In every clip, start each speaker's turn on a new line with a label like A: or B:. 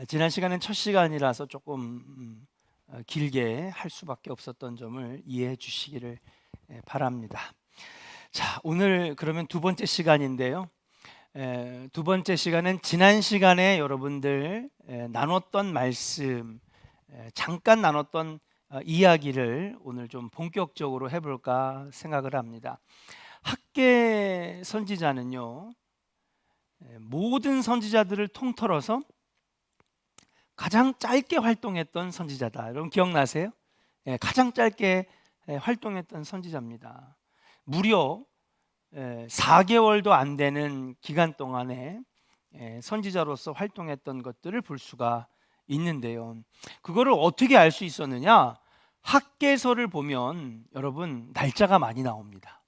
A: 지난 시간은 첫 시간이라서 조금 길게 할 수밖에 없었던 점을 이해해 주시기를 바랍니다. 자, 오늘 그러면 두 번째 시간인데요. 두 번째 시간은 지난 시간에 여러분들 나눴던 말씀, 잠깐 나눴던 이야기를 오늘 좀 본격적으로 해볼까 생각을 합니다. 학계 선지자는요, 모든 선지자들을 통틀어서 가장 짧게 활동했던 선지자다. 여러분 기억나세요? 가장 짧게 활동했던 선지자입니다. 무려 4개월도 안 되는 기간 동안에 선지자로서 활동했던 것들을 볼 수가 있는데요. 그거를 어떻게 알 수 있었느냐? 학계서를 보면 여러분 날짜가 많이 나옵니다.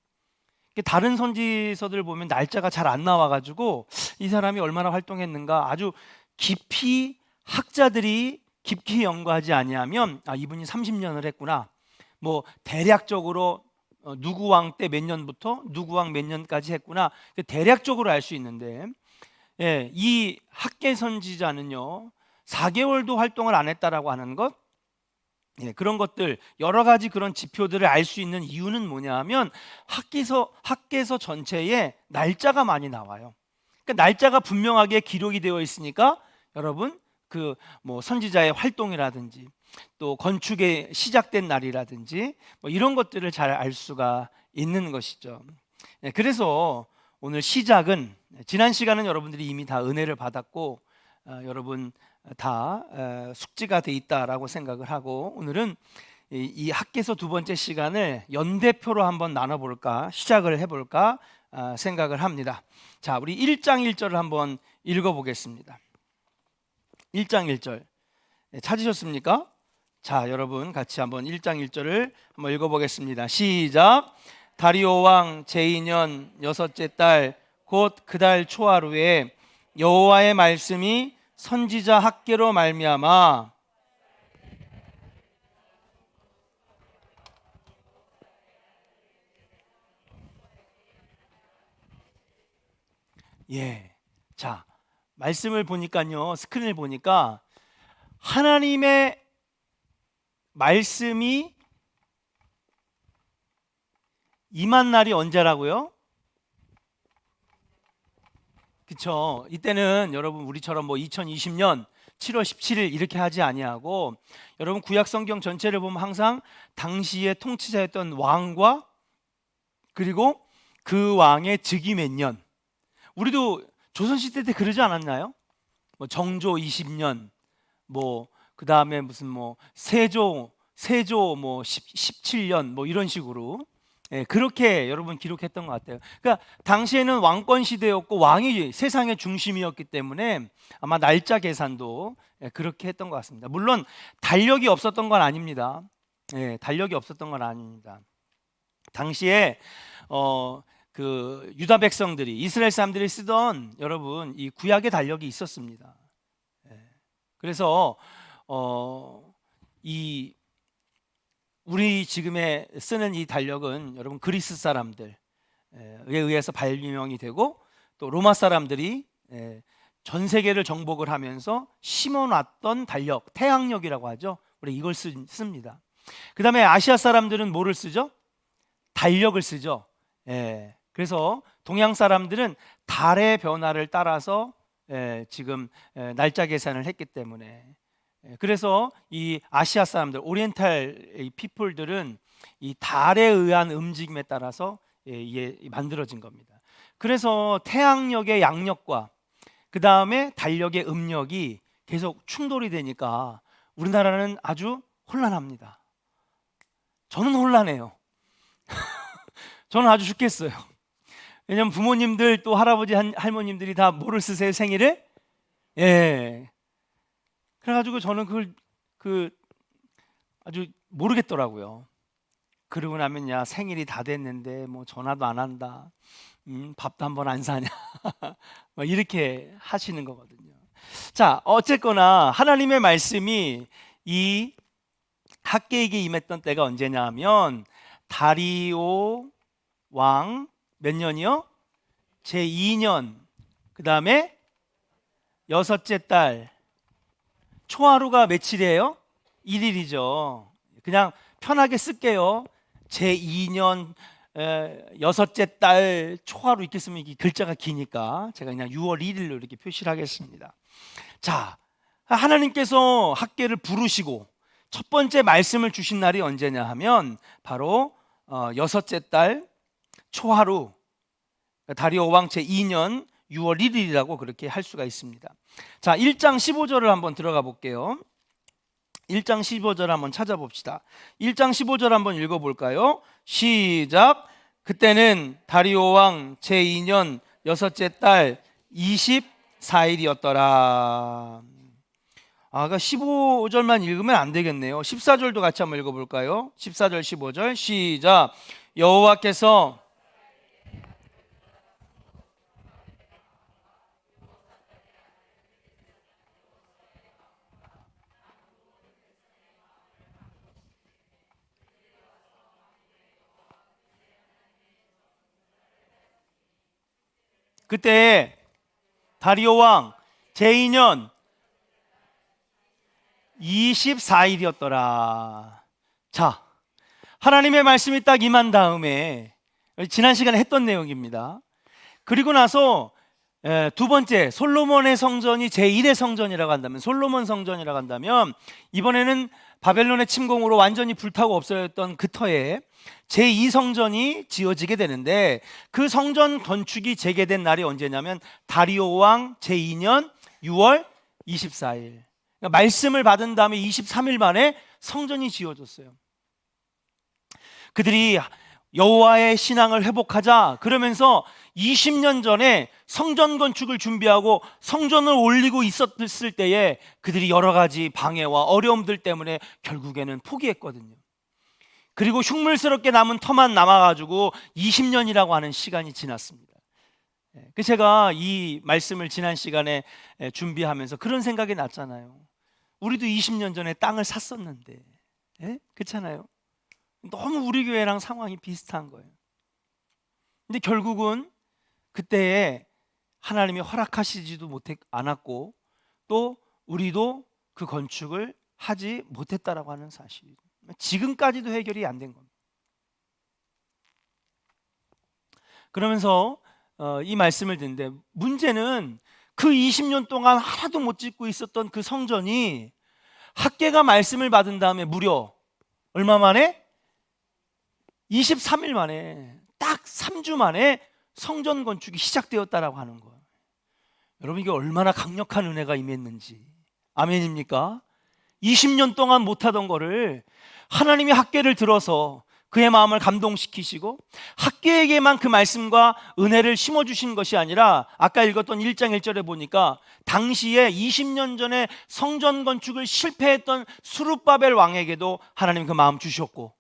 A: 다른 선지서들 보면 날짜가 잘 안 나와가지고 이 사람이 얼마나 활동했는가 아주 깊이 학자들이 깊이 연구하지 아니하면 이분이 30년을 했구나, 뭐 대략적으로 누구 왕 때 몇 년부터 누구 왕 몇 년까지 했구나, 대략적으로 알 수 있는데 이 학계 선지자는요 4개월도 활동을 안 했다라고 하는 것, 그런 것들 여러 가지 그런 지표들을 알 수 있는 이유는 뭐냐 하면 학계서 전체에 날짜가 많이 나와요. 그러니까 날짜가 분명하게 기록이 되어 있으니까 여러분 뭐 선지자의 활동이라든지 또 건축의 시작된 날이라든지 뭐 이런 것들을 잘 알 수가 있는 것이죠. 그래서 오늘 시작은, 지난 시간은 여러분들이 이미 다 은혜를 받았고 여러분 다 숙지가 돼 있다라고 생각을 하고, 오늘은 이 학계서 두 번째 시간을 연대표로 한번 나눠볼까, 시작을 해볼까 생각을 합니다. 자, 우리 1장 1절을 한번 읽어보겠습니다. 1장 1절 찾으셨습니까? 자, 여러분 같이 한번 1장 1절을 한번 읽어보겠습니다. 시작. 다리오 왕 제2년 여섯째 달 곧 그 달 초하루에 여호와의 말씀이 선지자 학계로 말미암아 자, 말씀을 보니까요, 스크린을 보니까 하나님의 말씀이 임한 날이 언제라고요? 그쵸? 이때는 여러분 우리처럼 뭐 2020년 7월 17일 이렇게 하지 아니하고, 여러분 구약 성경 전체를 보면 항상 당시의 통치자였던 왕과 그리고 그 왕의 즉위 몇 년, 우리도 조선시대 때 그러지 않았나요? 뭐 정조 20년, 뭐 그 다음에 무슨 뭐 세조 뭐 17년 뭐 이런 식으로 그렇게 여러분 기록했던 것 같아요. 그러니까 당시에는 왕권 시대였고 왕이 세상의 중심이었기 때문에 아마 날짜 계산도 그렇게 했던 것 같습니다. 물론 달력이 없었던 건 아닙니다. 달력이 없었던 건 아닙니다. 당시에 그 유다 백성들이, 이스라엘 사람들이 쓰던 여러분 이 구약의 달력이 있었습니다. 그래서 이 우리 지금에 쓰는 이 달력은 여러분 그리스 사람들에 의해서 발명이 되고, 또 로마 사람들이 전 세계를 정복을 하면서 심어놨던 달력, 태양력이라고 하죠. 우리 이걸 씁니다. 그 다음에 아시아 사람들은 뭐를 쓰죠? 달력을 쓰죠. 그래서 동양 사람들은 달의 변화를 따라서 지금 날짜 계산을 했기 때문에, 그래서 이 아시아 사람들, 오리엔탈 피플들은 이 달에 의한 움직임에 따라서 이게 만들어진 겁니다. 그래서 태양력의 양력과 그 다음에 달력의 음력이 계속 충돌이 되니까 우리나라는 아주 혼란합니다. 저는 혼란해요. 저는 아주 죽겠어요. 왜냐면 부모님들 또 할아버지 할머님들이 다 뭐를 쓰세요? 생일을? 그래가지고 저는 그걸 아주 모르겠더라고요. 그러고 나면 야, 생일이 다 됐는데 뭐 전화도 안 한다, 밥도 한 번 안 사냐 뭐 이렇게 하시는 거거든요. 자, 어쨌거나 하나님의 말씀이 이 학계에게 임했던 때가 언제냐 하면 다리오 왕 몇 년이요? 제2년 그 다음에 여섯째 달 초하루가 며칠이에요? 1일이죠. 그냥 편하게 쓸게요. 제2년 여섯째 달 초하루 이렇게 쓰면 이게 글자가 기니까 제가 그냥 6월 1일로 이렇게 표시를 하겠습니다. 자, 하나님께서 학계를 부르시고 첫 번째 말씀을 주신 날이 언제냐 하면 바로 여섯째 달 초하루, 다리오 왕 제2년 6월 1일이라고 그렇게 할 수가 있습니다. 자, 1장 15절을 한번 들어가 볼게요. 1장 15절 한번 찾아봅시다. 1장 15절 한번 읽어볼까요? 시작. 그때는 다리오 왕 제2년 여섯째 달 24일이었더라. 그러니까 15절만 읽으면 안 되겠네요. 14절도 같이 한번 읽어볼까요? 14절 15절 시작. 여호와께서 그때 다리오 왕 제2년 24일이었더라. 자, 하나님의 말씀이 딱 임한 다음에 지난 시간에 했던 내용입니다. 그리고 나서 두 번째 솔로몬의 성전이 제1의 성전이라고 한다면, 솔로몬 성전이라고 한다면, 이번에는 바벨론의 침공으로 완전히 불타고 없어졌던 그 터에 제2성전이 지어지게 되는데, 그 성전 건축이 재개된 날이 언제냐면 다리오 왕 제2년 6월 24일. 그러니까 말씀을 받은 다음에 23일 만에 성전이 지어졌어요. 그들이 여호와의 신앙을 회복하자 그러면서 20년 전에 성전 건축을 준비하고 성전을 올리고 있었을 때에 그들이 여러 가지 방해와 어려움들 때문에 결국에는 포기했거든요. 그리고 흉물스럽게 남은 터만 남아가지고 20년이라고 하는 시간이 지났습니다. 제가 이 말씀을 지난 시간에 준비하면서 그런 생각이 났잖아요. 우리도 20년 전에 땅을 샀었는데, 그렇잖아요. 너무 우리 교회랑 상황이 비슷한 거예요. 근데 결국은 그때에 하나님이 허락하시지도 않았고 또 우리도 그 건축을 하지 못했다라고 하는 사실. 지금까지도 해결이 안 된 겁니다. 그러면서 이 말씀을 듣는데, 문제는 그 20년 동안 하나도 못 짓고 있었던 그 성전이 학개가 말씀을 받은 다음에 무려 얼마 만에? 23일 만에, 딱 3주 만에 성전 건축이 시작되었다라고 하는 거예요. 여러분, 이게 얼마나 강력한 은혜가 임했는지. 아멘입니까? 20년 동안 못하던 거를 하나님이 학개를 들어서 그의 마음을 감동시키시고 학개에게만 그 말씀과 은혜를 심어주신 것이 아니라, 아까 읽었던 1장 1절에 보니까 당시에 20년 전에 성전 건축을 실패했던 스룹바벨 왕에게도 하나님 그 마음 주셨고,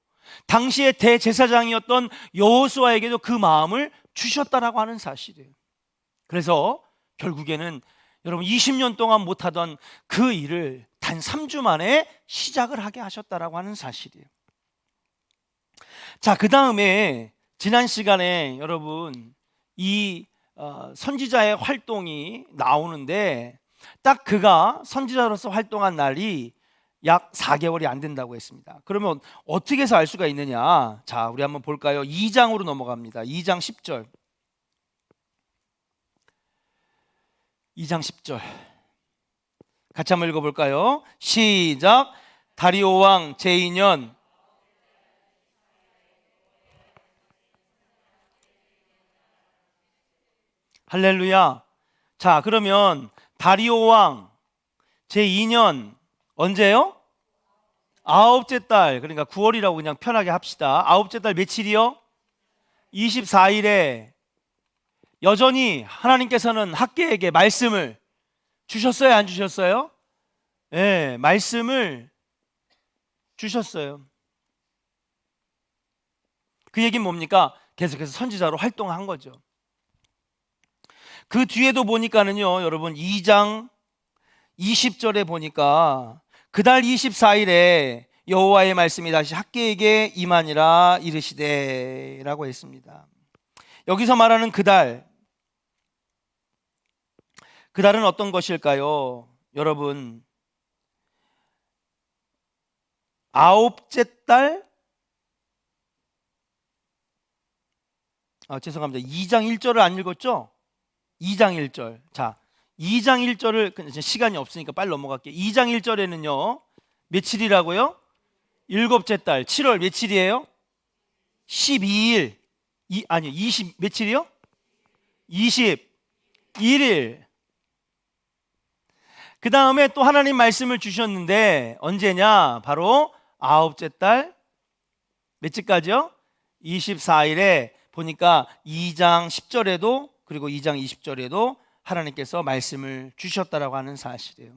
A: 당시에 대제사장이었던 여호수아에게도 그 마음을 주셨다라고 하는 사실이에요. 그래서 결국에는 여러분 20년 동안 못하던 그 일을 단 3주 만에 시작을 하게 하셨다라고 하는 사실이에요. 자, 그 다음에 지난 시간에 여러분 이 선지자의 활동이 나오는데, 딱 그가 선지자로서 활동한 날이 약 4개월이 안 된다고 했습니다. 그러면 어떻게 해서 알 수가 있느냐? 자, 우리 한번 볼까요? 2장으로 넘어갑니다. 2장 10절. 2장 10절 같이 한번 읽어볼까요? 시작. 다리오 왕 제2년 할렐루야. 자, 그러면 다리오 왕 제2년 언제요? 아홉째 달, 그러니까 9월이라고 그냥 편하게 합시다. 아홉째 달 며칠이요? 24일에 여전히 하나님께서는 학개에게 말씀을 주셨어요, 안 주셨어요? 네, 말씀을 주셨어요. 그 얘기는 뭡니까? 계속해서 선지자로 활동한 거죠. 그 뒤에도 보니까는요, 여러분 2장 20절에 보니까 그달 24일에 여호와의 말씀이 다시 학개에게 임하니라 이르시되 라고 했습니다. 여기서 말하는 그달은 어떤 것일까요? 여러분, 아홉째 달 죄송합니다. 2장 1절을 안 읽었죠? 2장 1절. 자, 2장 1절을 시간이 없으니까 빨리 넘어갈게요. 2장 1절에는요. 며칠이라고요? 일곱째 달 7월 며칠이에요? 12일. 20 며칠이요? 21일. 그 다음에 또 하나님 말씀을 주셨는데 언제냐? 바로 아홉째 달 며칠까지요? 24일에 보니까 2장 10절에도 그리고 2장 20절에도 하나님께서 말씀을 주셨다라고 하는 사실이에요.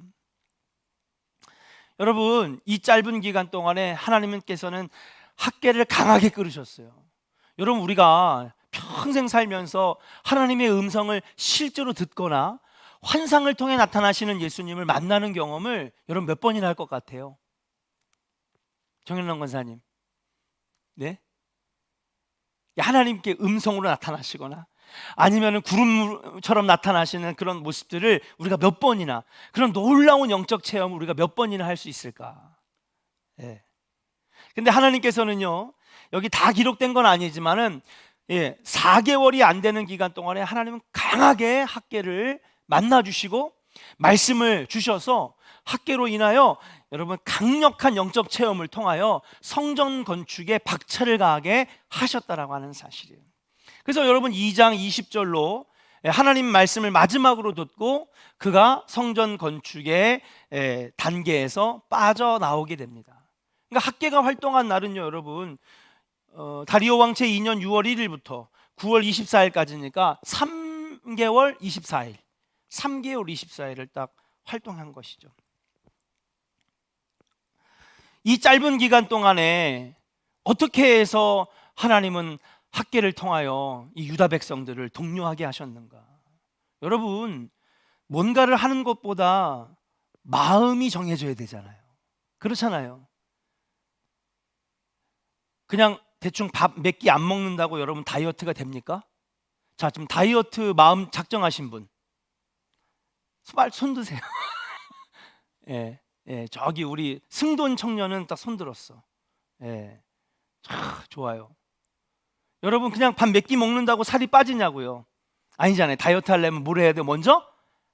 A: 여러분, 이 짧은 기간 동안에 하나님께서는 학계를 강하게 끌으셨어요. 여러분, 우리가 평생 살면서 하나님의 음성을 실제로 듣거나 환상을 통해 나타나시는 예수님을 만나는 경험을 여러분 몇 번이나 할 것 같아요? 정현남 권사님. 네? 하나님께 음성으로 나타나시거나 아니면 구름처럼 나타나시는 그런 모습들을 우리가 몇 번이나, 그런 놀라운 영적 체험을 우리가 몇 번이나 할 수 있을까? 예. 근데 하나님께서는요, 여기 다 기록된 건 아니지만은 4개월이 안 되는 기간 동안에 하나님은 강하게 학계를 만나주시고 말씀을 주셔서 학계로 인하여 여러분 강력한 영적 체험을 통하여 성전 건축에 박차를 가하게 하셨다라고 하는 사실이에요. 그래서 여러분 2장 20절로 하나님 말씀을 마지막으로 듣고 그가 성전 건축의 단계에서 빠져나오게 됩니다. 그러니까 학계가 활동한 날은요, 여러분 다리오 왕 제2년 6월 1일부터 9월 24일까지니까 3개월 24일 3개월 24일을 딱 활동한 것이죠. 이 짧은 기간 동안에 어떻게 해서 하나님은 학계를 통하여 이 유다 백성들을 독려하게 하셨는가? 여러분, 뭔가를 하는 것보다 마음이 정해져야 되잖아요. 그렇잖아요. 그냥 대충 밥 몇 끼 안 먹는다고 여러분 다이어트가 됩니까? 자, 지금 다이어트 마음 작정하신 분 빨리 손 드세요. 저기 우리 승돈 청년은 딱 손 들었어. 좋아요. 여러분, 그냥 밥 몇 끼 먹는다고 살이 빠지냐고요? 아니잖아요. 다이어트 하려면 뭘 해야 돼요? 먼저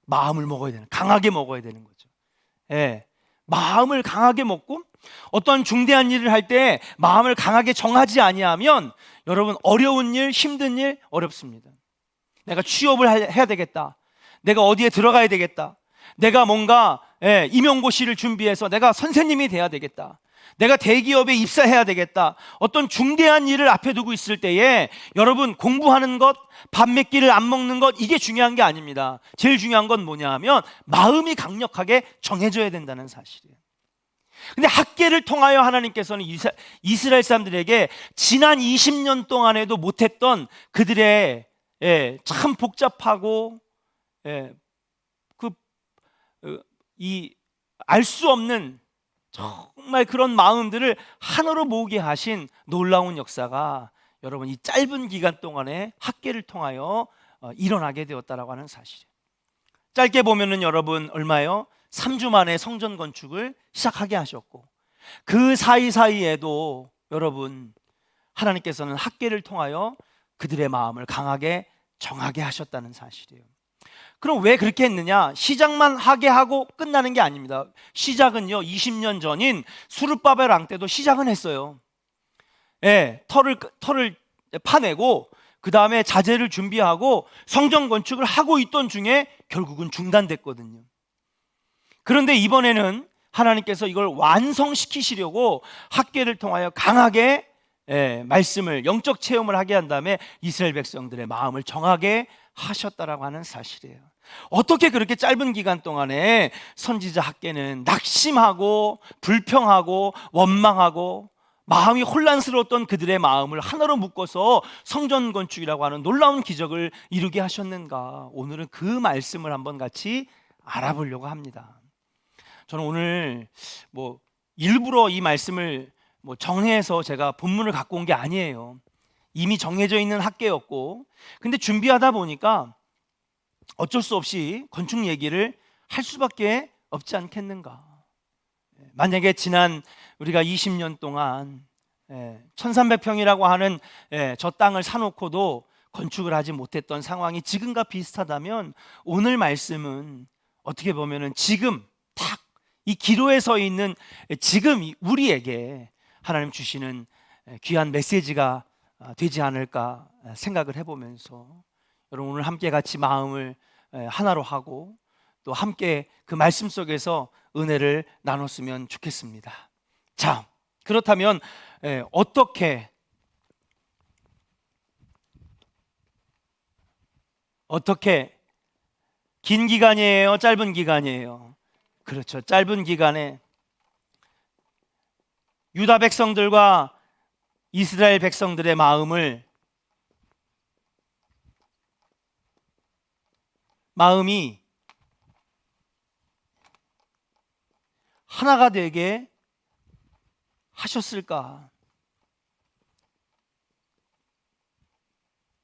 A: 마음을 먹어야 되는, 강하게 먹어야 되는 거죠. 마음을 강하게 먹고 어떤 중대한 일을 할 때 마음을 강하게 정하지 아니하면 여러분 어려운 일, 힘든 일 어렵습니다. 내가 취업을 해야 되겠다. 내가 어디에 들어가야 되겠다. 내가 뭔가 임용고시를 준비해서 내가 선생님이 돼야 되겠다. 내가 대기업에 입사해야 되겠다. 어떤 중대한 일을 앞에 두고 있을 때에 여러분 공부하는 것, 밥 몇 끼를 안 먹는 것, 이게 중요한 게 아닙니다. 제일 중요한 건 뭐냐 하면 마음이 강력하게 정해져야 된다는 사실이에요. 근데 학계를 통하여 하나님께서는 이스라엘 사람들에게 지난 20년 동안에도 못했던 그들의 참 복잡하고 알 수 없는 정말 그런 마음들을 하나로 모으게 하신 놀라운 역사가 여러분 이 짧은 기간 동안에 학계를 통하여 일어나게 되었다라고 하는 사실이에요. 짧게 보면은 여러분 얼마요? 3주 만에 성전 건축을 시작하게 하셨고 그 사이사이에도 여러분 하나님께서는 학계를 통하여 그들의 마음을 강하게 정하게 하셨다는 사실이에요. 그럼 왜 그렇게 했느냐? 시작만 하게 하고 끝나는 게 아닙니다. 시작은요 20년 전인 수르바벨 왕 때도 시작은 했어요. 터를 파내고 그 다음에 자재를 준비하고 성전 건축을 하고 있던 중에 결국은 중단됐거든요. 그런데 이번에는 하나님께서 이걸 완성시키시려고 학계를 통하여 강하게 말씀을, 영적 체험을 하게 한 다음에 이스라엘 백성들의 마음을 정하게 하셨다라고 하는 사실이에요. 어떻게 그렇게 짧은 기간 동안에 선지자 학계는 낙심하고 불평하고 원망하고 마음이 혼란스러웠던 그들의 마음을 하나로 묶어서 성전 건축이라고 하는 놀라운 기적을 이루게 하셨는가? 오늘은 그 말씀을 한번 같이 알아보려고 합니다. 저는 오늘 일부러 이 말씀을 정해서 제가 본문을 갖고 온 게 아니에요. 이미 정해져 있는 학계였고, 근데 준비하다 보니까 어쩔 수 없이 건축 얘기를 할 수밖에 없지 않겠는가. 만약에 지난 우리가 20년 동안 1300평이라고 하는 저 땅을 사놓고도 건축을 하지 못했던 상황이 지금과 비슷하다면 오늘 말씀은 어떻게 보면은 지금 딱 이 기로에 서 있는 지금 우리에게 하나님 주시는 귀한 메시지가 되지 않을까 생각을 해보면서 여러분 오늘 함께 같이 마음을 하나로 하고 또 함께 그 말씀 속에서 은혜를 나눴으면 좋겠습니다. 자, 그렇다면 어떻게 긴 기간이에요? 짧은 기간이에요? 그렇죠. 짧은 기간에 유다 백성들과 이스라엘 백성들의 마음이 하나가 되게 하셨을까?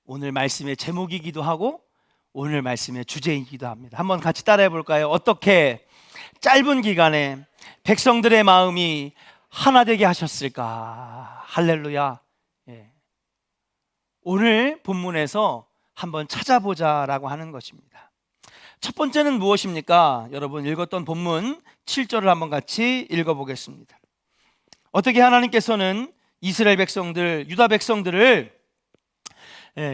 A: 오늘 말씀의 제목이기도 하고 오늘 말씀의 주제이기도 합니다. 한번 같이 따라해 볼까요? 어떻게 짧은 기간에 백성들의 마음이 하나 되게 하셨을까? 할렐루야. 오늘 본문에서 한번 찾아보자라고 하는 것입니다. 첫 번째는 무엇입니까? 여러분 읽었던 본문 7절을 한번 같이 읽어보겠습니다. 어떻게 하나님께서는 이스라엘 백성들, 유다 백성들을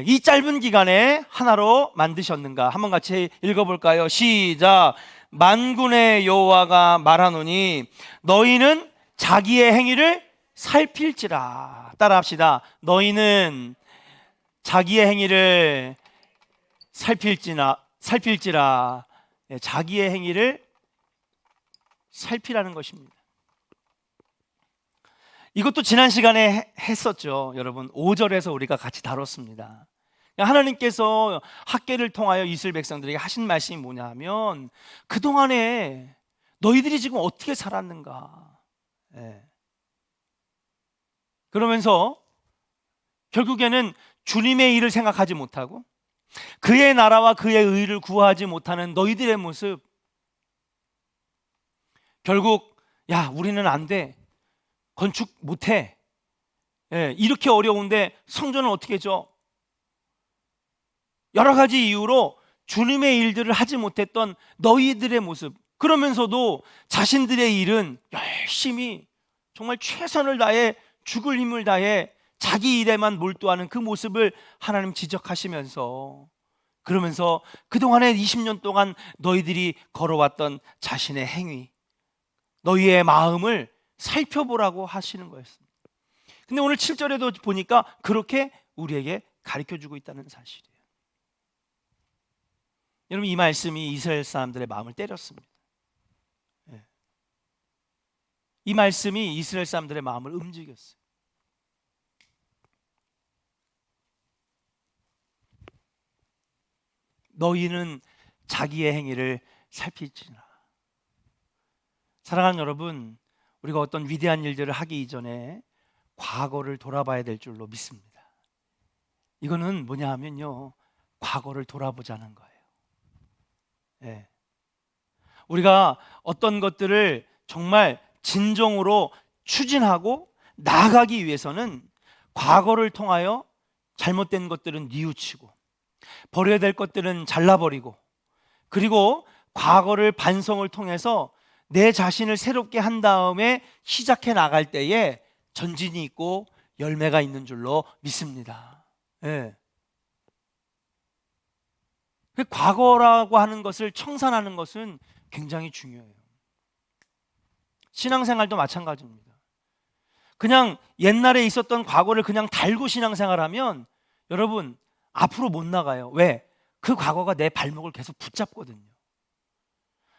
A: 이 짧은 기간에 하나로 만드셨는가? 한번 같이 읽어볼까요? 시작. 만군의 여호와가 말하노니 너희는 자기의 행위를 살필지라. 따라합시다. 너희는 자기의 행위를 살필지라. 자기의 행위를 살피라는 것입니다. 이것도 지난 시간에 했었죠. 여러분 5절에서 우리가 같이 다뤘습니다. 하나님께서 학개를 통하여 이스라엘 백성들에게 하신 말씀이 뭐냐 하면 그동안에 너희들이 지금 어떻게 살았는가. 그러면서 결국에는 주님의 일을 생각하지 못하고 그의 나라와 그의 의를 구하지 못하는 너희들의 모습, 결국 야 우리는 안 돼, 건축 못해, 이렇게 어려운데 성전을 어떻게 해줘, 여러 가지 이유로 주님의 일들을 하지 못했던 너희들의 모습, 그러면서도 자신들의 일은 열심히 정말 최선을 다해 죽을 힘을 다해 자기 일에만 몰두하는 그 모습을 하나님 지적하시면서, 그러면서 그동안에 20년 동안 너희들이 걸어왔던 자신의 행위, 너희의 마음을 살펴보라고 하시는 거였습니다. 근데 오늘 7절에도 보니까 그렇게 우리에게 가르쳐주고 있다는 사실이에요. 여러분 이 말씀이 이스라엘 사람들의 마음을 때렸습니다. 이 말씀이 이스라엘 사람들의 마음을 움직였어요. 너희는 자기의 행위를 살필지니라. 사랑하는 여러분, 우리가 어떤 위대한 일들을 하기 이전에 과거를 돌아봐야 될 줄로 믿습니다. 이거는 뭐냐 하면요, 과거를 돌아보자는 거예요. 우리가 어떤 것들을 정말 진정으로 추진하고 나아가기 위해서는 과거를 통하여 잘못된 것들은 뉘우치고 버려야 될 것들은 잘라버리고, 그리고 과거를 반성을 통해서 내 자신을 새롭게 한 다음에 시작해 나갈 때에 전진이 있고 열매가 있는 줄로 믿습니다. 과거라고 하는 것을 청산하는 것은 굉장히 중요해요. 신앙생활도 마찬가지입니다. 그냥 옛날에 있었던 과거를 그냥 달고 신앙생활하면 여러분 앞으로 못 나가요. 왜? 그 과거가 내 발목을 계속 붙잡거든요.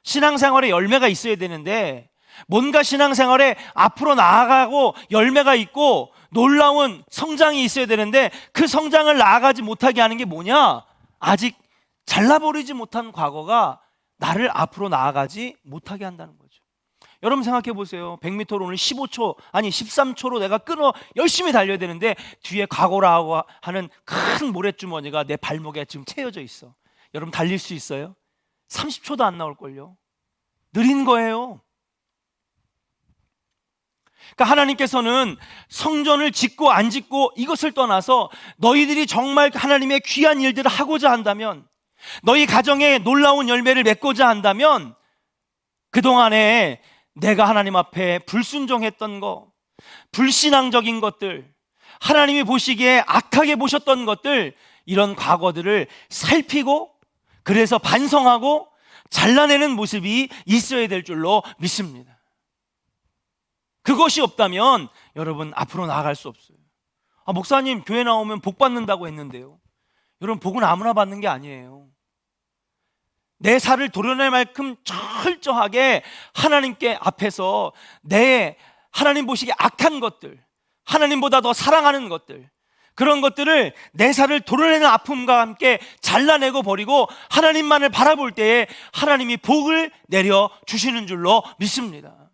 A: 신앙생활에 열매가 있어야 되는데, 뭔가 신앙생활에 앞으로 나아가고 열매가 있고 놀라운 성장이 있어야 되는데 그 성장을 나아가지 못하게 하는 게 뭐냐? 아직 잘라버리지 못한 과거가 나를 앞으로 나아가지 못하게 한다는 거죠. 여러분 생각해 보세요. 100m로 오늘 15초 아니 13초로 내가 끊어 열심히 달려야 되는데 뒤에 과거라고 하는 큰 모래주머니가 내 발목에 지금 채여져 있어. 여러분 달릴 수 있어요? 30초도 안 나올걸요. 느린 거예요. 그러니까 하나님께서는 성전을 짓고 안 짓고 이것을 떠나서 너희들이 정말 하나님의 귀한 일들을 하고자 한다면, 너희 가정에 놀라운 열매를 맺고자 한다면, 그동안에 내가 하나님 앞에 불순종했던 거, 불신앙적인 것들, 하나님이 보시기에 악하게 보셨던 것들, 이런 과거들을 살피고 그래서 반성하고 잘라내는 모습이 있어야 될 줄로 믿습니다. 그것이 없다면 여러분 앞으로 나아갈 수 없어요. 목사님 교회 나오면 복 받는다고 했는데요. 여러분 복은 아무나 받는 게 아니에요. 내 살을 도려낼 만큼 철저하게 하나님께 앞에서 내 하나님 보시기에 악한 것들, 하나님보다 더 사랑하는 것들, 그런 것들을 내 살을 도려내는 아픔과 함께 잘라내고 버리고 하나님만을 바라볼 때에 하나님이 복을 내려 주시는 줄로 믿습니다.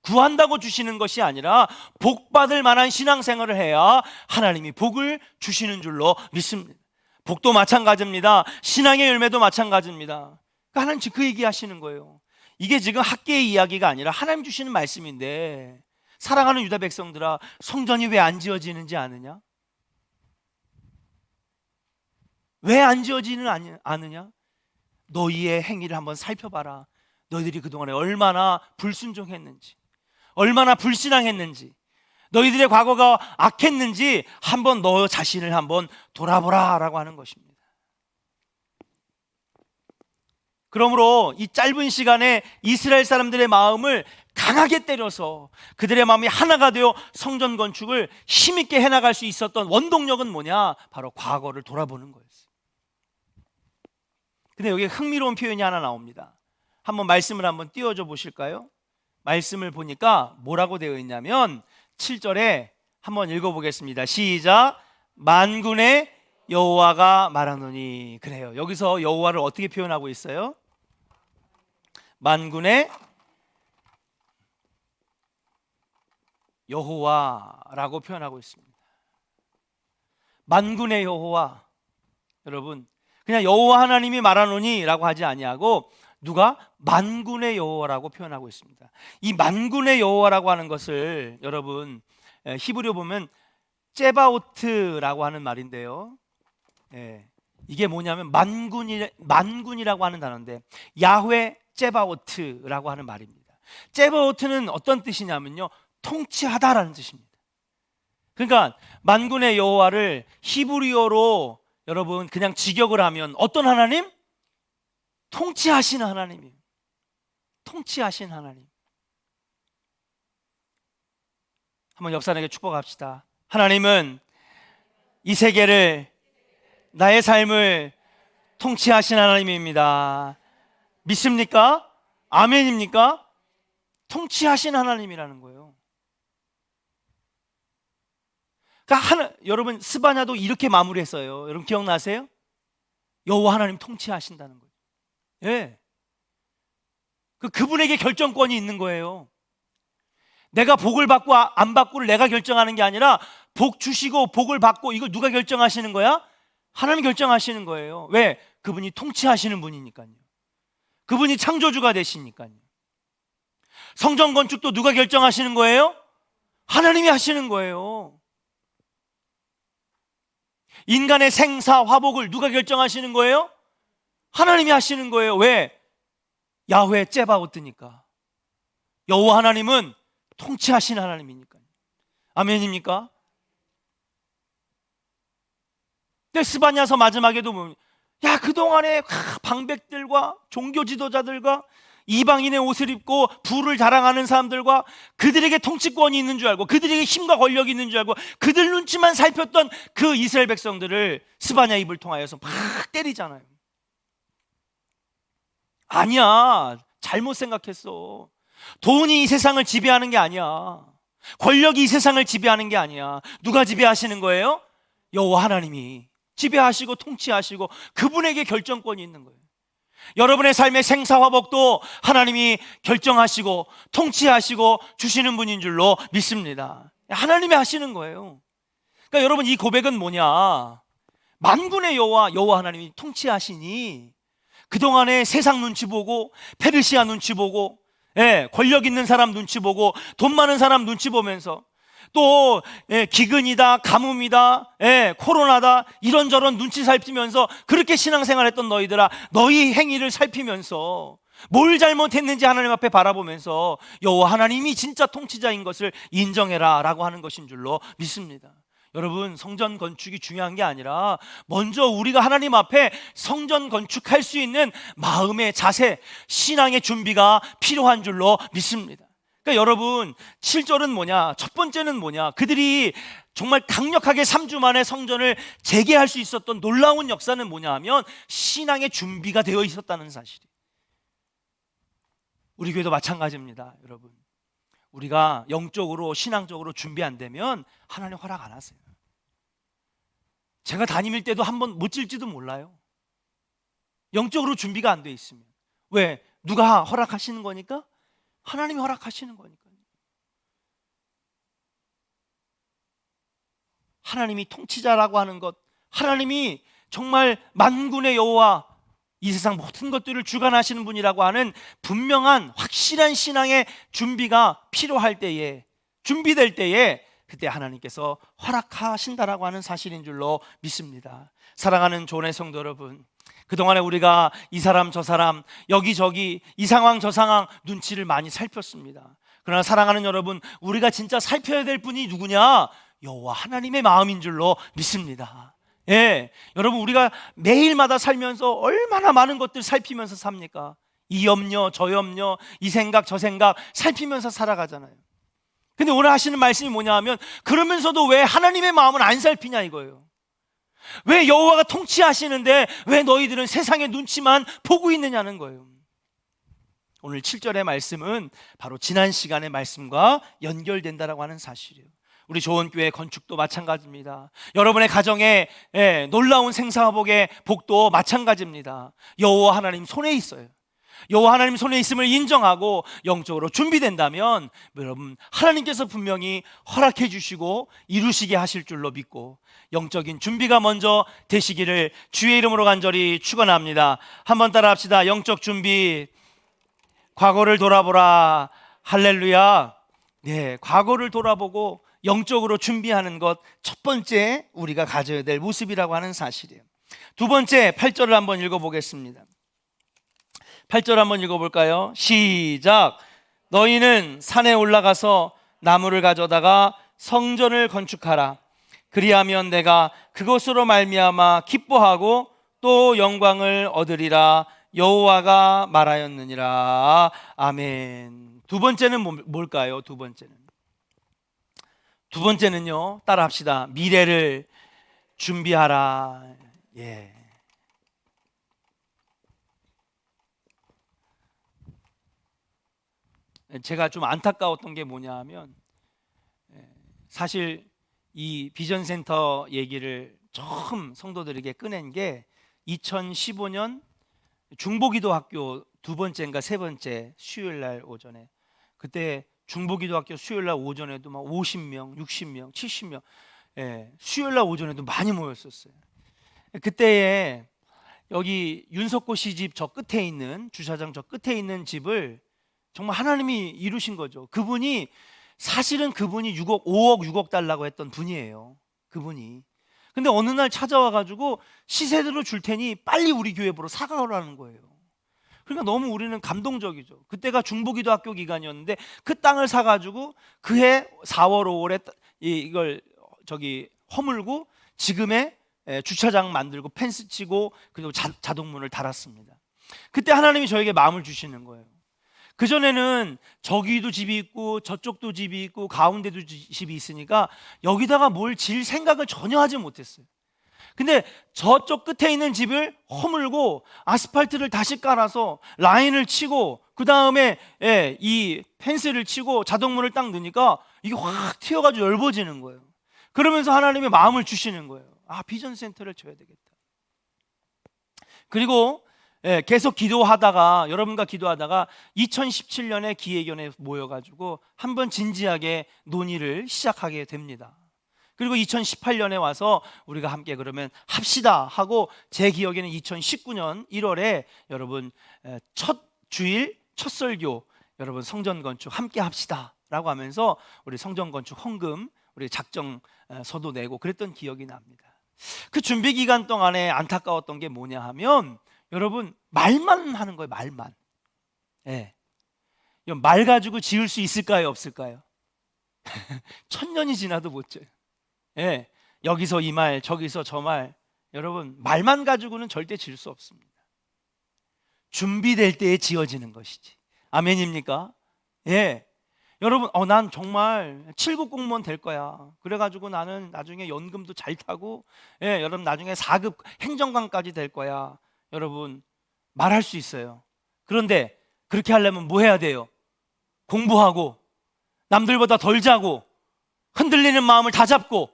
A: 구한다고 주시는 것이 아니라 복받을 만한 신앙생활을 해야 하나님이 복을 주시는 줄로 믿습니다. 복도 마찬가지입니다. 신앙의 열매도 마찬가지입니다. 그러니까 하나님 지금 그 얘기하시는 거예요. 이게 지금 학계의 이야기가 아니라 하나님 주시는 말씀인데, 사랑하는 유다 백성들아, 성전이 왜 안 지어지는지 아느냐? 왜 안 지어지는 아느냐? 너희의 행위를 한번 살펴봐라. 너희들이 그동안에 얼마나 불순종했는지, 얼마나 불신앙했는지, 너희들의 과거가 악했는지 한번 너 자신을 한번 돌아보라 라고 하는 것입니다. 그러므로 이 짧은 시간에 이스라엘 사람들의 마음을 강하게 때려서 그들의 마음이 하나가 되어 성전 건축을 힘있게 해나갈 수 있었던 원동력은 뭐냐? 바로 과거를 돌아보는 거였어요. 근데 여기 흥미로운 표현이 하나 나옵니다. 한번 말씀을 한번 띄워줘 보실까요? 말씀을 보니까 뭐라고 되어 있냐면 7절에 한번 읽어보겠습니다. 시작. 만군의 여호와가 말하노니. 그래요. 여기서 여호와를 어떻게 표현하고 있어요? 만군의 여호와라고 표현하고 있습니다. 만군의 여호와. 여러분, 그냥 여호와 하나님이 말하노니 라고 하지 아니하고 누가? 만군의 여호와라고 표현하고 있습니다. 이 만군의 여호와라고 하는 것을 여러분 히브리어 보면 제바오트라고 하는 말인데요, 이게 뭐냐면 만군이라고 하는 단어인데 야훼 제바오트라고 하는 말입니다. 제바오트는 어떤 뜻이냐면요, 통치하다라는 뜻입니다. 그러니까 만군의 여호와를 히브리어로 여러분 그냥 직역을 하면 어떤 하나님? 통치하시는 하나님이에요. 통치하신 하나님. 한번 옆사람에게 축복합시다. 하나님은 이 세계를, 나의 삶을 통치하신 하나님입니다. 믿습니까? 아멘입니까? 통치하신 하나님이라는 거예요. 그러니까 여러분 스바냐도 이렇게 마무리했어요. 여러분 기억나세요? 여호와 하나님 통치하신다는 거예요. 예. 그분에게 결정권이 있는 거예요. 내가 복을 받고 안 받고를 내가 결정하는 게 아니라 복 주시고 복을 받고 이걸 누가 결정하시는 거야? 하나님 결정하시는 거예요. 왜? 그분이 통치하시는 분이니까요. 그분이 창조주가 되시니까요. 성전 건축도 누가 결정하시는 거예요? 하나님이 하시는 거예요. 인간의 생사 화복을 누가 결정하시는 거예요? 하나님이 하시는 거예요. 왜? 야훼 제바오트니까. 여호와 하나님은 통치하신 하나님이니까요. 아멘입니까? 근데 스바냐서 마지막에도 보면, 야, 그동안에 방백들과 종교 지도자들과 이방인의 옷을 입고 부를 자랑하는 사람들과 그들에게 통치권이 있는 줄 알고 그들에게 힘과 권력이 있는 줄 알고 그들 눈치만 살폈던 그 이스라엘 백성들을 스바냐 입을 통하여서 막 때리잖아요. 아니야, 잘못 생각했어. 돈이 이 세상을 지배하는 게 아니야. 권력이 이 세상을 지배하는 게 아니야. 누가 지배하시는 거예요? 여호와 하나님이 지배하시고 통치하시고 그분에게 결정권이 있는 거예요. 여러분의 삶의 생사화복도 하나님이 결정하시고 통치하시고 주시는 분인 줄로 믿습니다. 하나님이 하시는 거예요. 그러니까 여러분 이 고백은 뭐냐? 만군의 여호와 하나님이 통치하시니 그동안에 세상 눈치 보고 페르시아 눈치 보고 권력 있는 사람 눈치 보고 돈 많은 사람 눈치 보면서 또 기근이다, 가뭄이다, 코로나다 이런저런 눈치 살피면서 그렇게 신앙생활했던 너희들아, 너희 행위를 살피면서 뭘 잘못했는지 하나님 앞에 바라보면서 여호와 하나님이 진짜 통치자인 것을 인정해라 라고 하는 것인 줄로 믿습니다. 여러분, 성전 건축이 중요한 게 아니라 먼저 우리가 하나님 앞에 성전 건축할 수 있는 마음의 자세, 신앙의 준비가 필요한 줄로 믿습니다. 그러니까 여러분, 7절은 뭐냐? 첫 번째는 뭐냐? 그들이 정말 강력하게 3주 만에 성전을 재개할 수 있었던 놀라운 역사는 뭐냐 하면 신앙의 준비가 되어 있었다는 사실이에요. 우리 교회도 마찬가지입니다. 여러분, 우리가 영적으로 신앙적으로 준비 안 되면 하나님 허락 안 하세요. 제가 담임일 때도 한번 못 질지도 몰라요. 영적으로 준비가 안 돼 있으면. 왜? 누가 허락하시는 거니까? 하나님이 허락하시는 거니까요. 하나님이 통치자라고 하는 것, 하나님이 정말 만군의 여호와, 이 세상 모든 것들을 주관하시는 분이라고 하는 분명한 확실한 신앙의 준비가 필요할 때에, 준비될 때에 그때 하나님께서 허락하신다라고 하는 사실인 줄로 믿습니다. 사랑하는 교회 성도 여러분, 그동안에 우리가 이 사람 저 사람 여기저기 이 상황 저 상황 눈치를 많이 살폈습니다. 그러나 사랑하는 여러분, 우리가 진짜 살펴야 될 분이 누구냐? 여호와 하나님의 마음인 줄로 믿습니다. 여러분, 우리가 매일마다 살면서 얼마나 많은 것들 살피면서 삽니까? 이 염려 저 염려 이 생각 저 생각 살피면서 살아가잖아요. 근데 오늘 하시는 말씀이 뭐냐 하면, 그러면서도 왜 하나님의 마음을 안 살피냐 이거예요. 왜 여호와가 통치하시는데 왜 너희들은 세상의 눈치만 보고 있느냐는 거예요. 오늘 7절의 말씀은 바로 지난 시간의 말씀과 연결된다라고 하는 사실이에요. 우리 조원교회 건축도 마찬가지입니다. 여러분의 가정에 놀라운 생사복의 복도 마찬가지입니다. 여호와 하나님 손에 있어요. 여호와 하나님 손에 있음을 인정하고 영적으로 준비된다면 여러분, 하나님께서 분명히 허락해 주시고 이루시게 하실 줄로 믿고 영적인 준비가 먼저 되시기를 주의 이름으로 간절히 축원합니다. 한번 따라 합시다. 영적 준비. 과거를 돌아보라. 할렐루야. 과거를 돌아보고 영적으로 준비하는 것, 첫 번째 우리가 가져야 될 모습이라고 하는 사실이에요. 두 번째, 8절을 한번 읽어보겠습니다. 8절 한번 읽어볼까요? 시작. 너희는 산에 올라가서 나무를 가져다가 성전을 건축하라. 그리하면 내가 그것으로 말미암아 기뻐하고 또 영광을 얻으리라. 여호와가 말하였느니라. 아멘. 두 번째는 뭘까요? 두 번째는요, 따라 합시다. 미래를 준비하라. 제가 좀 안타까웠던 게 뭐냐 하면, 사실 이 비전센터 얘기를 처음 성도들에게 꺼낸 게 2015년 중보기도학교 두 번째인가 세 번째 수요일 날 오전에, 그때 중보기도학교 수요일 날 오전에도 막 50명, 60명, 70명 수요일 날 오전에도 많이 모였었어요. 그때에 여기 윤석고 씨 집 저 끝에 있는, 주차장 저 끝에 있는 집을 정말 하나님이 이루신 거죠. 그분이 사실은 5억 6억 달라고 했던 분이에요. 그분이. 근데 어느 날 찾아와 가지고 시세대로 줄 테니 빨리 우리 교회 보러 사가라는 거예요. 그러니까 너무 우리는 감동적이죠. 그때가 중보기도학교 기간이었는데 그 땅을 사 가지고 그해 4월 5월에 이걸 허물고 지금의 주차장 만들고 펜스 치고 그리고 자동문을 달았습니다. 그때 하나님이 저에게 마음을 주시는 거예요. 그전에는 저기도 집이 있고 저쪽도 집이 있고 가운데도 집이 있으니까 여기다가 뭘 질 생각을 전혀 하지 못했어요. 근데 저쪽 끝에 있는 집을 허물고 아스팔트를 다시 깔아서 라인을 치고 그 다음에 이 펜스를 치고 자동문을 딱 넣으니까 이게 확 튀어가지고 넓어지는 거예요. 그러면서 하나님의 마음을 주시는 거예요. 아, 비전센터를 쳐야 되겠다. 그리고 계속 기도하다가, 여러분과 기도하다가 2017년에 기획위원회에 모여가지고 한번 진지하게 논의를 시작하게 됩니다. 그리고 2018년에 와서 우리가 함께 그러면 합시다 하고, 제 기억에는 2019년 1월에 여러분 첫 주일 첫 설교 여러분 성전 건축 함께 합시다라고 하면서 우리 성전 건축 헌금 우리 작정서도 내고 그랬던 기억이 납니다. 그 준비 기간 동안에 안타까웠던 게 뭐냐 하면 여러분 말만 하는 거예요. 말만. 예. 말 가지고 지을 수 있을까요? 없을까요? 천년이 지나도 못 지어요. 예. 여기서 이 말 저기서 저 말, 여러분 말만 가지고는 절대 지을 수 없습니다. 준비될 때에 지어지는 것이지. 아멘입니까? 예. 여러분 난 정말 7급 공무원 될 거야. 그래가지고 나는 나중에 연금도 잘 타고, 예, 여러분 나중에 4급 행정관까지 될 거야. 여러분 말할 수 있어요. 그런데 그렇게 하려면 뭐 해야 돼요? 공부하고 남들보다 덜 자고 흔들리는 마음을 다 잡고,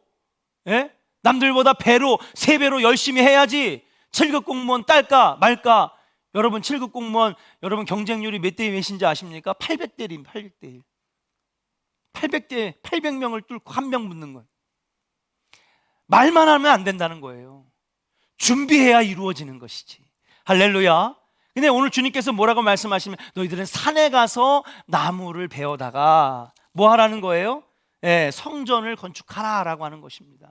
A: 예? 남들보다 배로 3배로 열심히 해야지 7급 공무원 딸까 말까. 여러분 7급 공무원 여러분 경쟁률이 몇 대 몇인지 아십니까? 800대 1입니다. 800대 1. 800명을 뚫고 1명 붙는 거예요. 말만 하면 안 된다는 거예요. 준비해야 이루어지는 것이지. 할렐루야. 근데 오늘 주님께서 뭐라고 말씀하시면 너희들은 산에 가서 나무를 베어다가 뭐 하라는 거예요? 예, 성전을 건축하라 라고 하는 것입니다.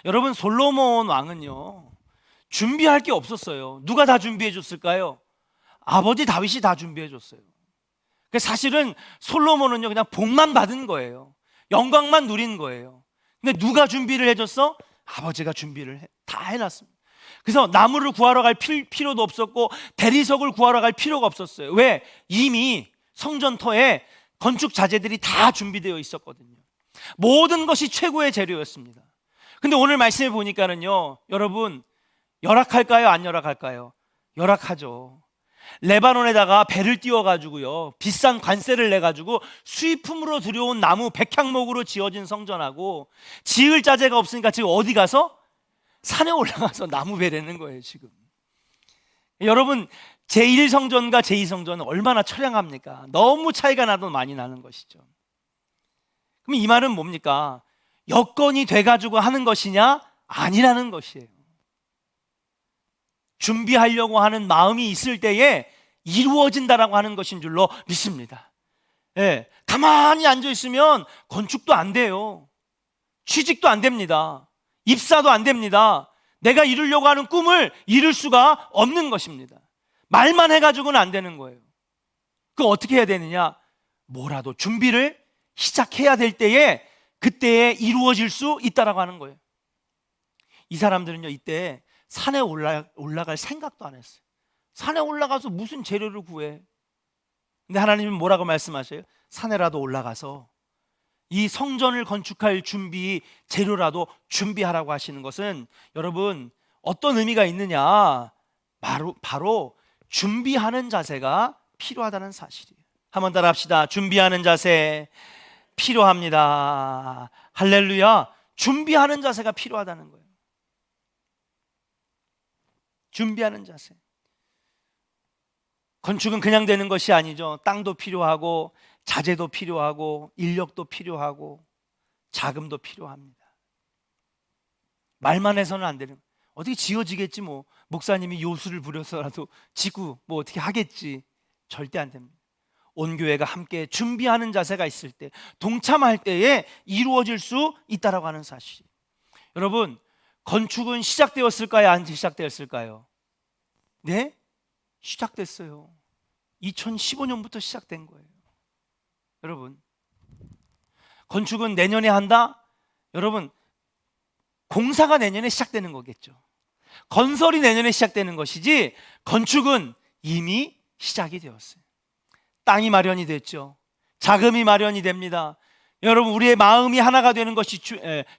A: 여러분 솔로몬 왕은요 준비할 게 없었어요. 누가 다 준비해 줬을까요? 아버지 다윗이 다 준비해 줬어요. 사실은 솔로몬은요 그냥 복만 받은 거예요. 영광만 누린 거예요. 근데 누가 준비를 해줬어? 아버지가 준비를 다 해놨습니다. 그래서 나무를 구하러 갈 필요도 없었고 대리석을 구하러 갈 필요가 없었어요. 왜? 이미 성전터에 건축 자재들이 다 준비되어 있었거든요. 모든 것이 최고의 재료였습니다. 근데 오늘 말씀해 보니까는요 여러분 열악할까요? 안 열악할까요? 열악하죠. 레바논에다가 배를 띄워가지고요 비싼 관세를 내가지고 수입품으로 들여온 나무 백향목으로 지어진 성전하고 지을 자재가 없으니까 지금 어디 가서? 산에 올라가서 나무 베려는 거예요 지금. 여러분 제1성전과 제2성전은 얼마나 처량합니까? 너무 차이가 나도 많이 나는 것이죠. 그럼 이 말은 뭡니까? 여건이 돼가지고 하는 것이냐? 아니라는 것이에요. 준비하려고 하는 마음이 있을 때에 이루어진다라고 하는 것인 줄로 믿습니다. 예, 가만히 앉아있으면 건축도 안 돼요. 취직도 안 됩니다. 입사도 안 됩니다. 내가 이루려고 하는 꿈을 이룰 수가 없는 것입니다. 말만 해가지고는 안 되는 거예요. 그럼 어떻게 해야 되느냐? 뭐라도 준비를 시작해야 될 때에 그때에 이루어질 수 있다라고 하는 거예요. 이 사람들은요 이때 산에 올라갈 생각도 안 했어요. 산에 올라가서 무슨 재료를 구해? 근데 하나님은 뭐라고 말씀하셔요? 산에라도 올라가서 이 성전을 건축할 준비 재료라도 준비하라고 하시는 것은 여러분 어떤 의미가 있느냐? 바로 준비하는 자세가 필요하다는 사실이에요. 한번 따라 합시다. 준비하는 자세 필요합니다. 할렐루야. 준비하는 자세가 필요하다는 거예요. 준비하는 자세. 건축은 그냥 되는 것이 아니죠. 땅도 필요하고 자재도 필요하고 인력도 필요하고 자금도 필요합니다. 말만 해서는 안 되는, 어떻게 지어지겠지 뭐 목사님이 요술을 부려서라도 지구 뭐 어떻게 하겠지. 절대 안 됩니다. 온 교회가 함께 준비하는 자세가 있을 때, 동참할 때에 이루어질 수 있다라고 하는 사실. 여러분 건축은 시작되었을까요? 안 시작되었을까요? 네? 시작됐어요. 2015년부터 시작된 거예요. 여러분 건축은 내년에 한다? 여러분 공사가 내년에 시작되는 거겠죠. 건설이 내년에 시작되는 것이지 건축은 이미 시작이 되었어요. 땅이 마련이 됐죠. 자금이 마련이 됩니다. 여러분 우리의 마음이 하나가 되는 것이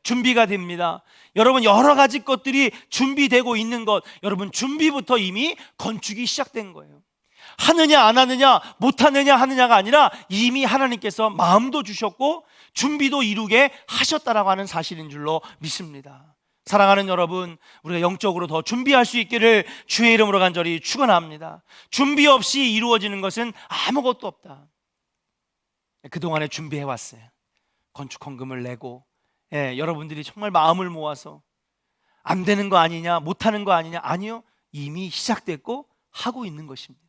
A: 준비가 됩니다. 여러분 여러 가지 것들이 준비되고 있는 것, 여러분 준비부터 이미 건축이 시작된 거예요. 하느냐 안 하느냐, 못하느냐 하느냐가 아니라 이미 하나님께서 마음도 주셨고 준비도 이루게 하셨다라고 하는 사실인 줄로 믿습니다. 사랑하는 여러분, 우리가 영적으로 더 준비할 수 있기를 주의 이름으로 간절히 축원합니다. 준비 없이 이루어지는 것은 아무것도 없다. 그동안에 준비해왔어요. 건축 헌금을 내고, 여러분들이 정말 마음을 모아서 안 되는 거 아니냐, 못하는 거 아니냐, 아니요, 이미 시작됐고 하고 있는 것입니다.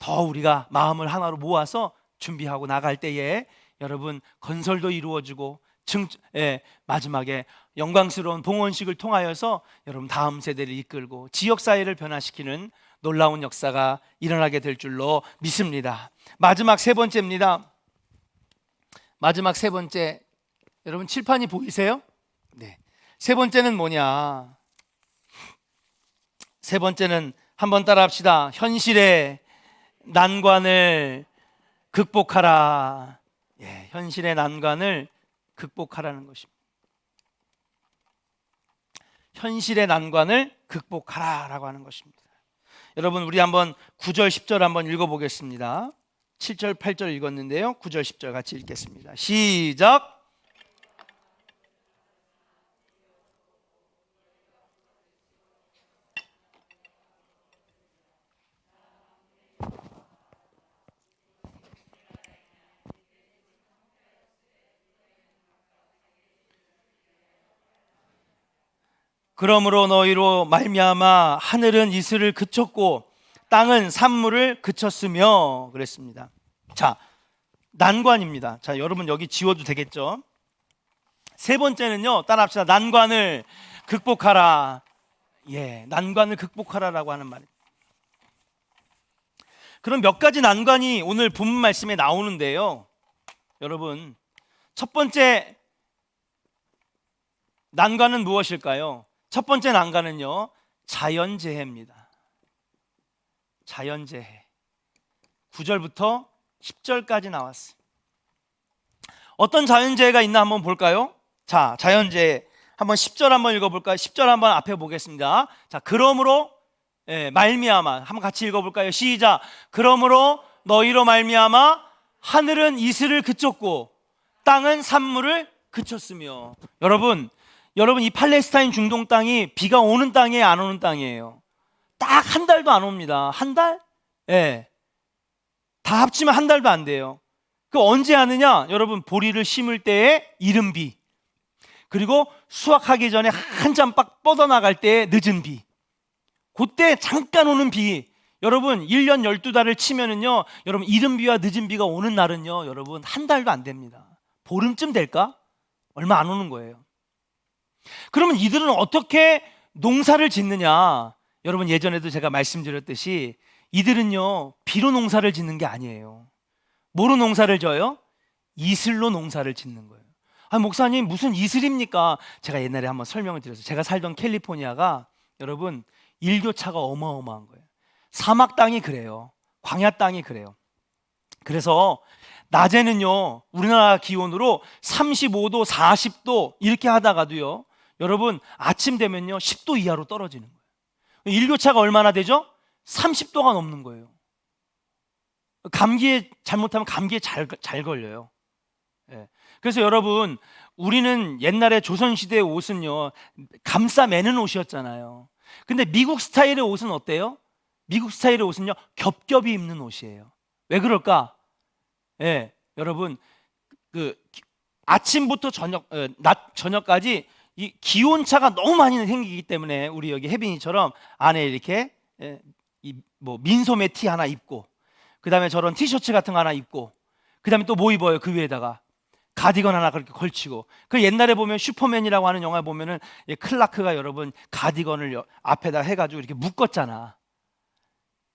A: 더 우리가 마음을 하나로 모아서 준비하고 나갈 때에 여러분 건설도 이루어지고 마지막에 영광스러운 봉헌식을 통하여서 여러분 다음 세대를 이끌고 지역사회를 변화시키는 놀라운 역사가 일어나게 될 줄로 믿습니다. 마지막 세 번째입니다. 마지막 세 번째, 여러분 칠판이 보이세요? 네. 세 번째는 뭐냐? 세 번째는 한번 따라 합시다. 현실의 난관을 극복하라. 예, 현실의 난관을 극복하라는 것입니다. 현실의 난관을 극복하라라고 하는 것입니다. 여러분 우리 한번 9절 10절 한번 읽어보겠습니다. 7절 8절 읽었는데요, 9절 10절 같이 읽겠습니다. 시작. 그러므로 너희로 말미암아 하늘은 이슬을 그쳤고 땅은 산물을 그쳤으며 그랬습니다. 자, 난관입니다. 자, 여러분 여기 지워도 되겠죠? 세 번째는요, 따라합시다. 난관을 극복하라. 예, 난관을 극복하라라고 하는 말입니다. 그럼 몇 가지 난관이 오늘 본문 말씀에 나오는데요, 여러분 첫 번째 난관은 무엇일까요? 첫 번째 난관은요, 자연재해입니다. 자연재해. 9절부터 10절까지 나왔어요. 어떤 자연재해가 있나 한번 볼까요? 자, 자연재해 한번 10절 한번 읽어볼까요? 10절 한번 앞에 보겠습니다. 자, 그러므로 말미암아 한번 같이 읽어볼까요? 시작. 그러므로 너희로 말미암아 하늘은 이슬을 그쳤고 땅은 산물을 그쳤으며. 여러분 이 팔레스타인 중동 땅이 비가 오는 땅이에요, 안 오는 땅이에요? 딱 한 달도 안 옵니다. 한 달? 예. 다 합치면 한 달도 안 돼요. 그 언제 하느냐? 여러분 보리를 심을 때의 이른 비, 그리고 수확하기 전에 한참 빡 뻗어나갈 때의 늦은 비, 그때 잠깐 오는 비. 여러분 1년 12달을 치면은요, 여러분 이른 비와 늦은 비가 오는 날은요, 여러분 한 달도 안 됩니다. 보름쯤 될까? 얼마 안 오는 거예요. 그러면 이들은 어떻게 농사를 짓느냐? 여러분 예전에도 제가 말씀드렸듯이 이들은요, 비로 농사를 짓는 게 아니에요. 뭐로 농사를 져요? 이슬로 농사를 짓는 거예요. 아, 목사님 무슨 이슬입니까? 제가 옛날에 한번 설명을 드렸어요. 제가 살던 캘리포니아가 여러분 일교차가 어마어마한 거예요. 사막 땅이 그래요. 광야 땅이 그래요. 그래서 낮에는요, 우리나라 기온으로 35도, 40도 이렇게 하다가도요, 여러분 아침 되면요 10도 이하로 떨어지는 거예요. 일교차가 얼마나 되죠? 30도가 넘는 거예요. 감기에 잘못하면 감기에 잘 걸려요. 예. 그래서 여러분 우리는 옛날에 조선시대의 옷은요 감싸 매는 옷이었잖아요. 근데 미국 스타일의 옷은 어때요? 미국 스타일의 옷은요 겹겹이 입는 옷이에요. 왜 그럴까? 예, 여러분 그 아침부터 낮 저녁까지 이 기온차가 너무 많이 생기기 때문에 우리 여기 혜빈이처럼 안에 이렇게 뭐 민소매 티 하나 입고, 그 다음에 저런 티셔츠 같은 거 하나 입고, 그 다음에 또 뭐 입어요? 그 위에다가 가디건 하나 그렇게 걸치고. 그 옛날에 보면 슈퍼맨이라고 하는 영화 보면은 클라크가 여러분 가디건을 앞에다 해가지고 이렇게 묶었잖아.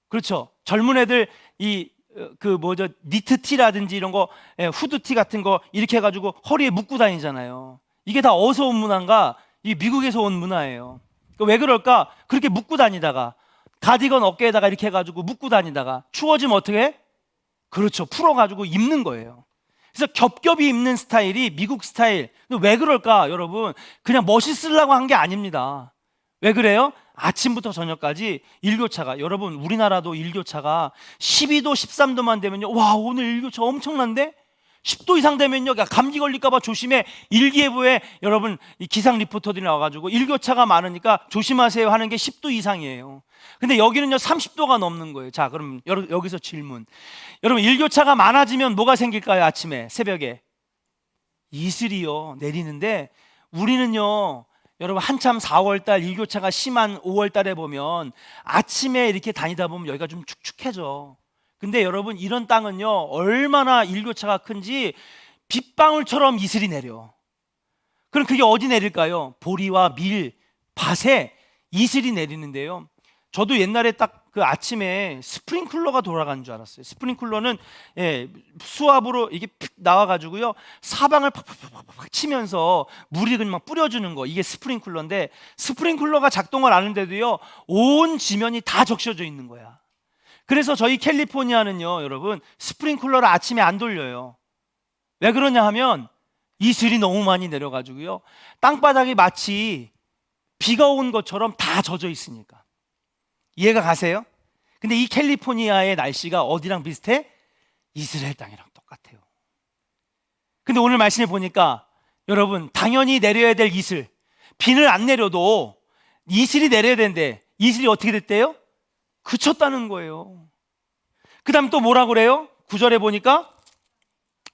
A: 그렇죠? 젊은 애들 니트 티라든지 이런 거, 후드 티 같은 거 이렇게 해가지고 허리에 묶고 다니잖아요. 이게 다 어디서 온 문화인가? 이게 미국에서 온 문화예요. 왜 그럴까? 그렇게 묶고 다니다가 가디건 어깨에다가 이렇게 해가지고 묶고 다니다가 추워지면 어떻게 해? 그렇죠, 풀어가지고 입는 거예요. 그래서 겹겹이 입는 스타일이 미국 스타일. 왜 그럴까 여러분? 그냥 멋있으려고 한 게 아닙니다. 왜 그래요? 아침부터 저녁까지 일교차가, 여러분 우리나라도 일교차가 12도 13도만 되면요, 와 오늘 일교차 엄청난데? 10도 이상 되면요 감기 걸릴까 봐 조심해. 일기예보에 여러분 이 기상 리포터들이 나와가지고 일교차가 많으니까 조심하세요 하는 게 10도 이상이에요. 근데 여기는요 30도가 넘는 거예요. 자, 그럼 여기서 질문. 여러분 일교차가 많아지면 뭐가 생길까요? 아침에 새벽에 이슬이요 내리는데, 우리는요 여러분 한참 4월달 일교차가 심한 5월달에 보면 아침에 이렇게 다니다 보면 여기가 좀 축축해져. 근데 여러분, 이런 땅은요, 얼마나 일교차가 큰지 빗방울처럼 이슬이 내려. 그럼 그게 어디 내릴까요? 보리와 밀, 밭에 이슬이 내리는데요. 저도 옛날에 딱 그 아침에 스프링클러가 돌아가는 줄 알았어요. 스프링클러는 수압으로 이게 픽 나와가지고요, 사방을 팍팍팍팍 치면서 물이 그냥 막 뿌려주는 거, 이게 스프링클러인데, 스프링클러가 작동을 안 하는데도요, 온 지면이 다 적셔져 있는 거야. 그래서 저희 캘리포니아는요, 여러분, 스프링클러를 아침에 안 돌려요. 왜 그러냐 하면 이슬이 너무 많이 내려가지고요, 땅바닥이 마치 비가 온 것처럼 다 젖어 있으니까. 이해가 가세요? 근데 이 캘리포니아의 날씨가 어디랑 비슷해? 이스라엘 땅이랑 똑같아요. 근데 오늘 말씀해 보니까 여러분, 당연히 내려야 될 이슬, 비는 안 내려도 이슬이 내려야 되는데 이슬이 어떻게 됐대요? 그쳤다는 거예요. 그 다음 또 뭐라고 그래요? 9절에 보니까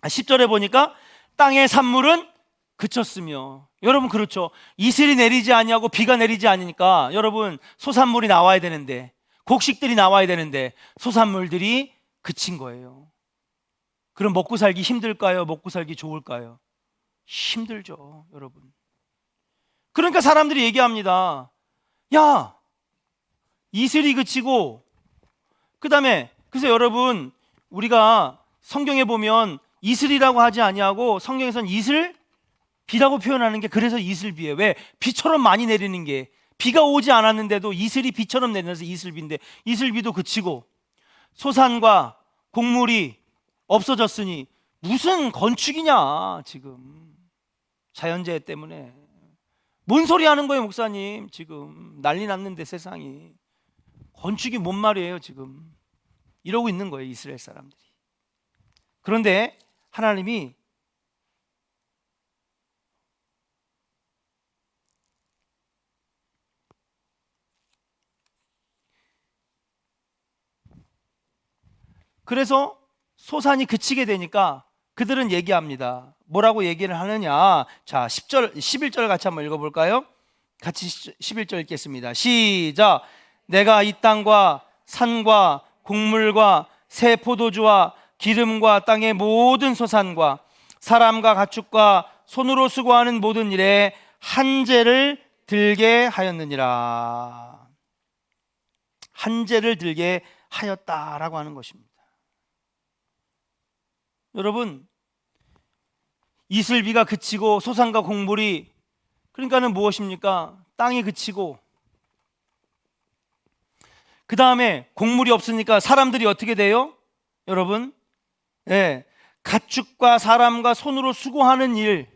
A: 10절에 보니까 땅의 산물은 그쳤으며. 여러분, 그렇죠. 이슬이 내리지 아니하고 비가 내리지 않으니까 여러분, 소산물이 나와야 되는데, 곡식들이 나와야 되는데 소산물들이 그친 거예요. 그럼 먹고 살기 힘들까요? 먹고 살기 좋을까요? 힘들죠, 여러분. 그러니까 사람들이 얘기합니다. 야, 이슬이 그치고, 그 다음에, 그래서 여러분, 우리가 성경에 보면 이슬이라고 하지 아니하고 성경에서는 이슬 비라고 표현하는 게, 그래서 이슬비예요. 왜? 비처럼 많이 내리는 게, 비가 오지 않았는데도 이슬이 비처럼 내려서 이슬비인데, 이슬비도 그치고 소산과 곡물이 없어졌으니 무슨 건축이냐 지금, 자연재해 때문에. 뭔 소리 하는 거예요, 목사님? 지금 난리 났는데 세상이. 건축이 뭔 말이에요 지금. 이러고 있는 거예요, 이스라엘 사람들이. 그런데 하나님이 그래서 소산이 그치게 되니까 그들은 얘기합니다. 뭐라고 얘기를 하느냐? 자, 10절, 11절 같이 한번 읽어볼까요? 같이 11절 읽겠습니다. 시작. 내가 이 땅과 산과 곡물과 새 포도주와 기름과 땅의 모든 소산과 사람과 가축과 손으로 수고하는 모든 일에 한재를 들게 하였느니라. 한재를 들게 하였다라고 하는 것입니다. 여러분, 이슬비가 그치고 소산과 곡물이, 그러니까는 무엇입니까? 땅이 그치고, 그 다음에 곡물이 없으니까 사람들이 어떻게 돼요? 여러분, 가축과 사람과 손으로 수고하는 일,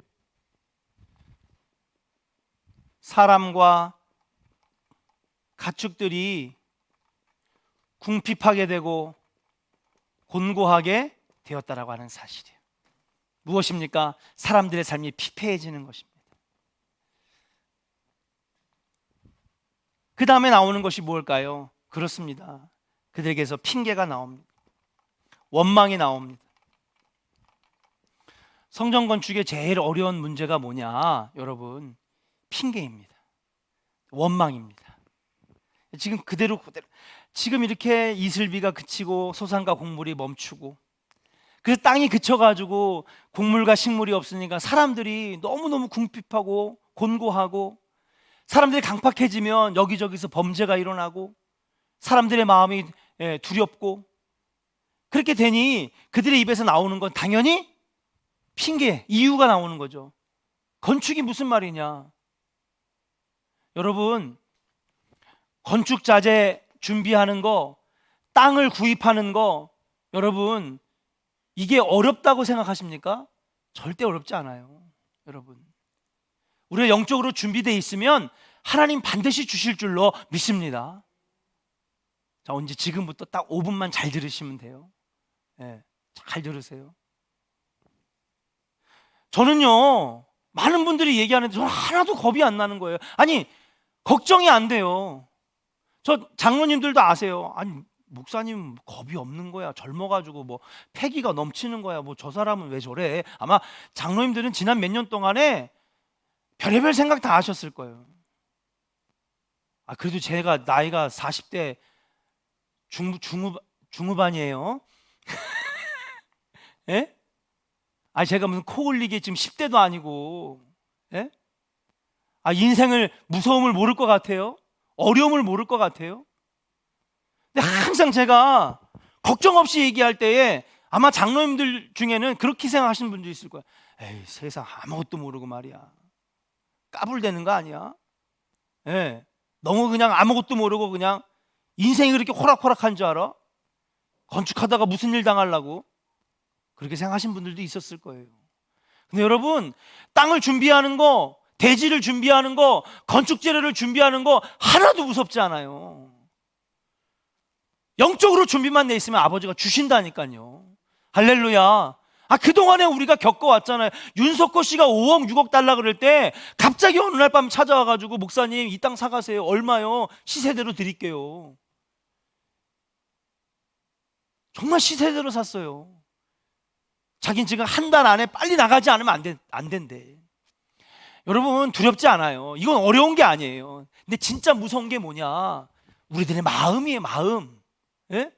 A: 사람과 가축들이 궁핍하게 되고 곤고하게 되었다라고 하는 사실이에요. 무엇입니까? 사람들의 삶이 피폐해지는 것입니다. 그 다음에 나오는 것이 뭘까요? 그렇습니다. 그들에게서 핑계가 나옵니다. 원망이 나옵니다. 성전 건축의 제일 어려운 문제가 뭐냐? 여러분, 핑계입니다. 원망입니다. 지금 그대로 지금 이렇게 이슬비가 그치고 소산과 곡물이 멈추고, 그래서 땅이 그쳐가지고 곡물과 식물이 없으니까 사람들이 너무너무 궁핍하고 곤고하고, 사람들이 강팍해지면 여기저기서 범죄가 일어나고 사람들의 마음이 두렵고, 그렇게 되니 그들의 입에서 나오는 건 당연히 핑계, 이유가 나오는 거죠. 건축이 무슨 말이냐? 여러분, 건축 자재 준비하는 거, 땅을 구입하는 거, 여러분, 이게 어렵다고 생각하십니까? 절대 어렵지 않아요. 여러분, 우리가 영적으로 준비되어 있으면 하나님 반드시 주실 줄로 믿습니다. 자, 언제 지금부터 딱 5분만 잘 들으시면 돼요. 잘 들으세요. 저는요, 많은 분들이 얘기하는데 저는 하나도 겁이 안 나는 거예요. 아니, 걱정이 안 돼요. 저 장로님들도 아세요. 아니, 목사님 겁이 없는 거야. 젊어가지고 뭐 패기가 넘치는 거야. 뭐 저 사람은 왜 저래? 아마 장로님들은 지난 몇 년 동안에 별의별 생각 다 하셨을 거예요. 그래도 제가 나이가 40대 중후반이에요. 예? 아, 제가 무슨 코 올리기 지금 10대도 아니고, 예? 아, 인생을, 무서움을 모를 것 같아요? 어려움을 모를 것 같아요? 근데 항상 제가 걱정 없이 얘기할 때에 아마 장로님들 중에는 그렇게 생각하시는 분도 있을 거야. 에이, 세상 아무것도 모르고 말이야. 까불대는 거 아니야? 예. 너무 그냥 아무것도 모르고 그냥 인생이 그렇게 호락호락한 줄 알아? 건축하다가 무슨 일 당하려고? 그렇게 생각하신 분들도 있었을 거예요. 근데 여러분, 땅을 준비하는 거, 대지를 준비하는 거, 건축 재료를 준비하는 거 하나도 무섭지 않아요. 영적으로 준비만 돼 있으면 아버지가 주신다니까요. 할렐루야. 아, 그동안에 우리가 겪어왔잖아요. 윤석호 씨가 5억, 6억 달라 그럴 때 갑자기 어느 날 밤 찾아와가지고 목사님 이 땅 사가세요. 얼마요? 시세대로 드릴게요. 정말 시세대로 샀어요. 자긴 지금 한 달 안에 빨리 나가지 않으면 안 된대. 여러분, 두렵지 않아요. 이건 어려운 게 아니에요. 근데 진짜 무서운 게 뭐냐? 우리들의 마음이에요, 마음. 예?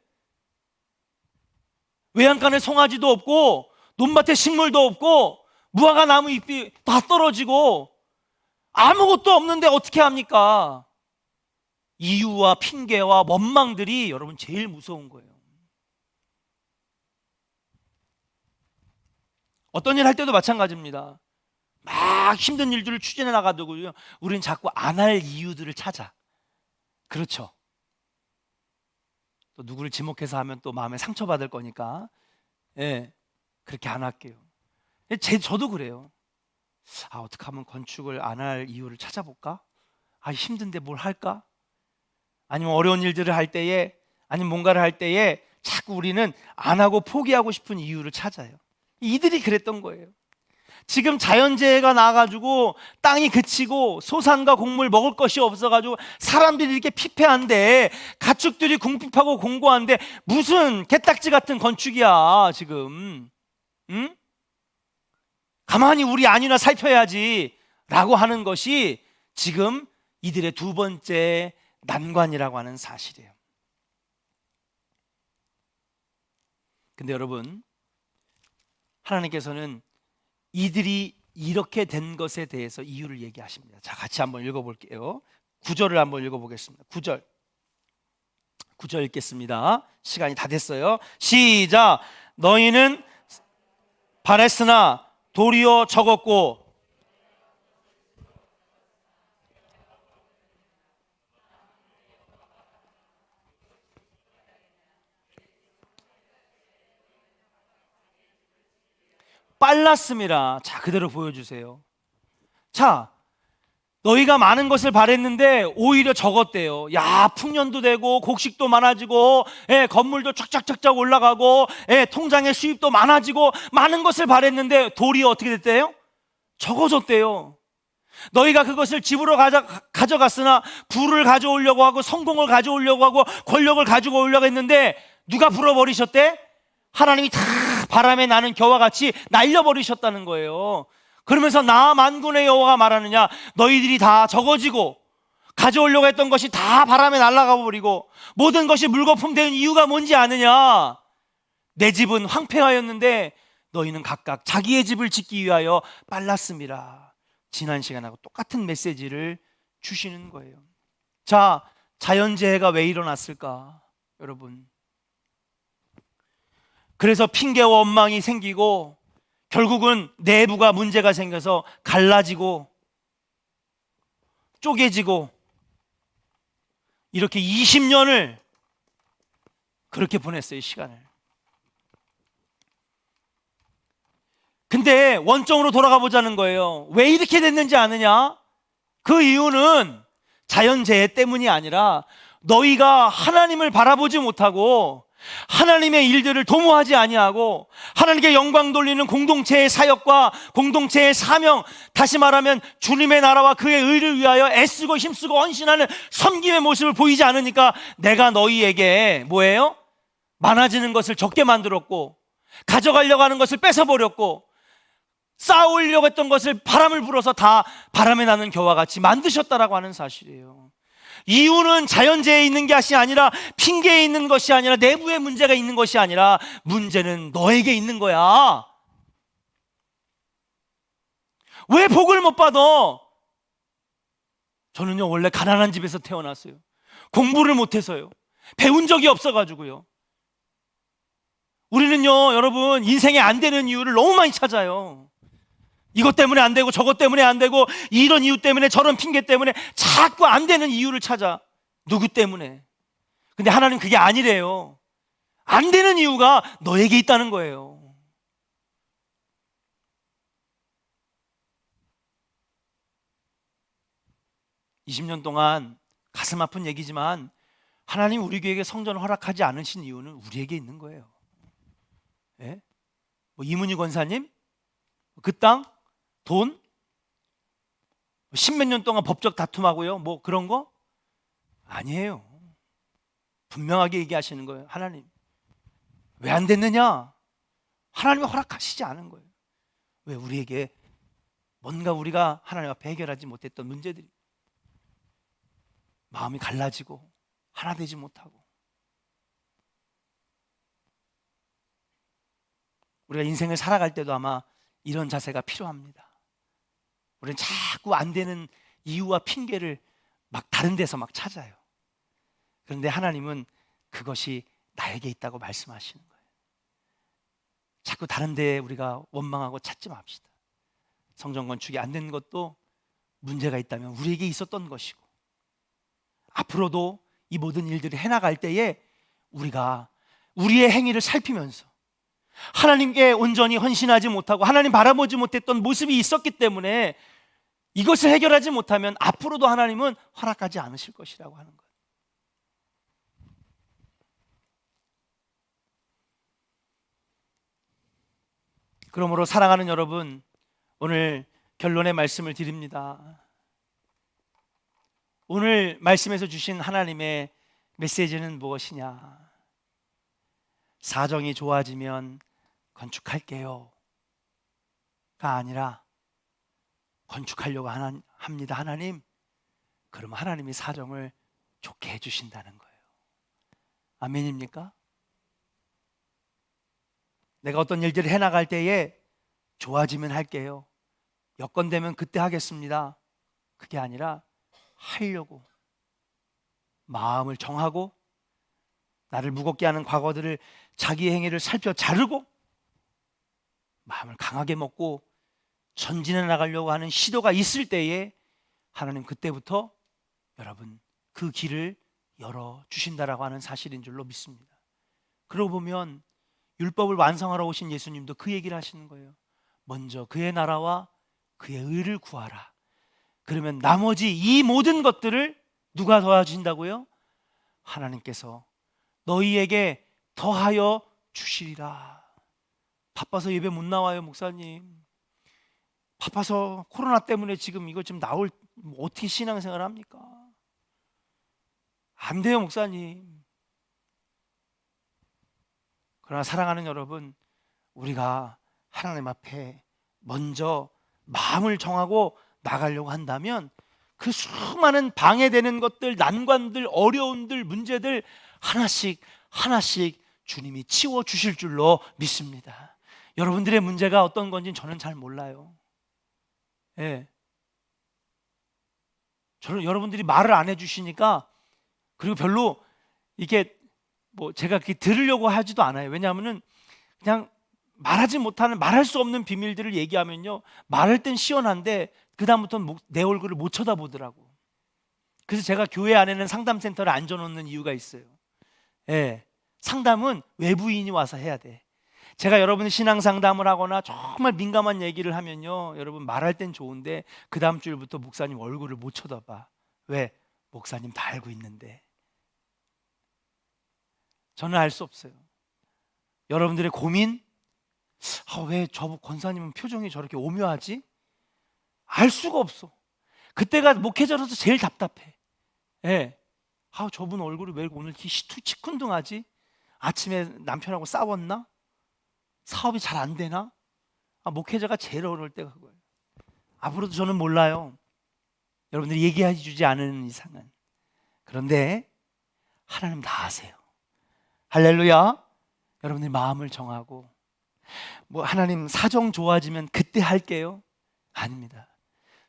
A: 외양간에 송아지도 없고 논밭에 식물도 없고 무화과 나무 잎이 다 떨어지고 아무것도 없는데 어떻게 합니까? 이유와 핑계와 원망들이 여러분 제일 무서운 거예요. 어떤 일 할 때도 마찬가지입니다. 막 힘든 일들을 추진해 나가도요, 우리는 자꾸 안 할 이유들을 찾아. 그렇죠. 또 누구를 지목해서 하면 또 마음에 상처받을 거니까, 예, 그렇게 안 할게요. 저도 그래요. 아, 어떻게 하면 건축을 안 할 이유를 찾아볼까? 아, 힘든데 뭘 할까? 아니면 어려운 일들을 할 때에, 아니면 뭔가를 할 때에 자꾸 우리는 안 하고 포기하고 싶은 이유를 찾아요. 이들이 그랬던 거예요. 지금 자연재해가 나가지고 땅이 그치고 소산과 곡물 먹을 것이 없어가지고 사람들이 이렇게 피폐한데, 가축들이 궁핍하고 공고한데 무슨 개딱지 같은 건축이야 지금. 응? 가만히 우리 안위나 살펴야지 라고 하는 것이 지금 이들의 두 번째 난관이라고 하는 사실이에요. 근데 여러분, 하나님께서는 이들이 이렇게 된 것에 대해서 이유를 얘기하십니다. 자, 같이 한번 읽어볼게요. 9절을 한번 읽어보겠습니다. 9절 읽겠습니다. 시간이 다 됐어요. 시작. 너희는 바랬으나 도리어 적었고 빨랐습니다. 자, 그대로 보여주세요. 자, 너희가 많은 것을 바랬는데 오히려 적었대요. 야, 풍년도 되고 곡식도 많아지고, 예, 건물도 쫙쫙쫙쫙 올라가고, 예, 통장의 수입도 많아지고, 많은 것을 바랬는데 도리어 어떻게 됐대요? 적어졌대요. 너희가 그것을 집으로 가져갔으나 부를 가져오려고 하고 성공을 가져오려고 하고 권력을 가지고 오려고 했는데 누가 불어버리셨대? 하나님이 다 바람에 나는 겨와 같이 날려버리셨다는 거예요. 그러면서 나 만군의 여호와가 말하느냐, 너희들이 다 적어지고 가져오려고 했던 것이 다 바람에 날아가 버리고 모든 것이 물거품 된 이유가 뭔지 아느냐? 내 집은 황폐하였는데 너희는 각각 자기의 집을 짓기 위하여 빨랐습니다. 지난 시간하고 똑같은 메시지를 주시는 거예요. 자, 자연재해가 왜 일어났을까? 여러분, 그래서 핑계와 원망이 생기고 결국은 내부가 문제가 생겨서 갈라지고 쪼개지고 이렇게 20년을 그렇게 보냈어요, 시간을. 근데 원점으로 돌아가 보자는 거예요. 왜 이렇게 됐는지 아느냐? 그 이유는 자연재해 때문이 아니라 너희가 하나님을 바라보지 못하고 하나님의 일들을 도모하지 아니하고 하나님께 영광 돌리는 공동체의 사역과 공동체의 사명, 다시 말하면 주님의 나라와 그의 의를 위하여 애쓰고 힘쓰고 헌신하는 섬김의 모습을 보이지 않으니까 내가 너희에게 뭐예요? 많아지는 것을 적게 만들었고 가져가려고 하는 것을 뺏어버렸고 쌓아올리려고 했던 것을 바람을 불어서 다 바람에 나는 겨와 같이 만드셨다라고 하는 사실이에요. 이유는 자연재해에 있는 것이 아니라, 핑계에 있는 것이 아니라, 내부에 문제가 있는 것이 아니라 문제는 너에게 있는 거야. 왜 복을 못 받아? 저는요, 원래 가난한 집에서 태어났어요. 공부를 못해서요. 배운 적이 없어가지고요. 우리는요, 여러분, 인생에 안 되는 이유를 너무 많이 찾아요. 이것 때문에 안 되고, 저것 때문에 안 되고, 이런 이유 때문에, 저런 핑계 때문에 자꾸 안 되는 이유를 찾아. 누구 때문에? 근데 하나님 그게 아니래요. 안 되는 이유가 너에게 있다는 거예요. (20년) 동안 가슴 아픈 얘기지만, 하나님 우리 교회에 성전을 허락하지 않으신 이유는 우리에게 있는 거예요. 예? 뭐 이문희 권사님, 그 땅, 돈, 10몇 년 동안 법적 다툼하고요, 뭐 그런 거 아니에요. 분명하게 얘기하시는 거예요. 하나님 왜 안 됐느냐? 하나님이 허락하시지 않은 거예요. 왜? 우리에게 뭔가 우리가 하나님 앞에 해결하지 못했던 문제들이, 마음이 갈라지고 하나 되지 못하고, 우리가 인생을 살아갈 때도 아마 이런 자세가 필요합니다. 우리는 자꾸 안 되는 이유와 핑계를 막 다른 데서 막 찾아요. 그런데 하나님은 그것이 나에게 있다고 말씀하시는 거예요. 자꾸 다른 데에 우리가 원망하고 찾지 맙시다. 성전 건축이 안 된 것도 문제가 있다면 우리에게 있었던 것이고, 앞으로도 이 모든 일들을 해나갈 때에 우리가 우리의 행위를 살피면서 하나님께 온전히 헌신하지 못하고 하나님 바라보지 못했던 모습이 있었기 때문에 이것을 해결하지 못하면 앞으로도 하나님은 허락하지 않으실 것이라고 하는 거예요. 그러므로 사랑하는 여러분, 오늘 결론의 말씀을 드립니다. 오늘 말씀에서 주신 하나님의 메시지는 무엇이냐? 사정이 좋아지면 건축할게요 가 아니라, 건축하려고 합니다 하나님. 그러면 하나님이 사정을 좋게 해주신다는 거예요. 아멘입니까? 내가 어떤 일들을 해나갈 때에 좋아지면 할게요, 여건 되면 그때 하겠습니다, 그게 아니라 하려고 마음을 정하고, 나를 무겁게 하는 과거들을, 자기의 행위를 살펴 자르고 마음을 강하게 먹고 전진해 나가려고 하는 시도가 있을 때에 하나님 그때부터 여러분 그 길을 열어주신다라고 하는 사실인 줄로 믿습니다. 그러고 보면 율법을 완성하러 오신 예수님도 그 얘기를 하시는 거예요. 먼저 그의 나라와 그의 의를 구하라. 그러면 나머지 이 모든 것들을 누가 도와주신다고요? 하나님께서 너희에게 더하여 주시리라. 바빠서 예배 못 나와요 목사님. 바빠서 코로나 때문에 지금 이거 좀 어떻게 신앙생활 합니까? 안 돼요 목사님. 그러나 사랑하는 여러분, 우리가 하나님 앞에 먼저 마음을 정하고 나가려고 한다면 그 수많은 방해되는 것들, 난관들, 어려움들, 문제들 하나씩 하나씩 주님이 치워주실 줄로 믿습니다. 여러분들의 문제가 어떤 건지 저는 잘 몰라요. 예. 저는 여러분들이 말을 안 해주시니까, 그리고 별로 이게 뭐 제가 그렇게 들으려고 하지도 않아요. 왜냐하면은 그냥 말할 수 없는 비밀들을 얘기하면요, 말할 땐 시원한데 그 다음부터는 내 얼굴을 못 쳐다보더라고. 그래서 제가 교회 안에는 상담센터를 안 줘놓는 이유가 있어요. 예, 상담은 외부인이 와서 해야 돼. 제가 여러분의 신앙 상담을 하거나 정말 민감한 얘기를 하면요, 여러분 말할 땐 좋은데 그 다음 주일부터 목사님 얼굴을 못 쳐다봐. 왜? 목사님 다 알고 있는데. 저는 알 수 없어요. 여러분들의 고민, 왜 저 권사님은 표정이 저렇게 오묘하지? 알 수가 없어. 그때가 목회자로서 제일 답답해. 예. 저분 얼굴이 왜 오늘 이렇게 시큰둥하지? 아침에 남편하고 싸웠나? 사업이 잘 안 되나? 목회자가 제일 어려울 때가 그거예요. 앞으로도 저는 몰라요. 여러분들이 얘기해 주지 않은 이상은. 그런데 하나님 다 아세요. 할렐루야. 여러분들 마음을 정하고 하나님 사정 좋아지면 그때 할게요, 아닙니다.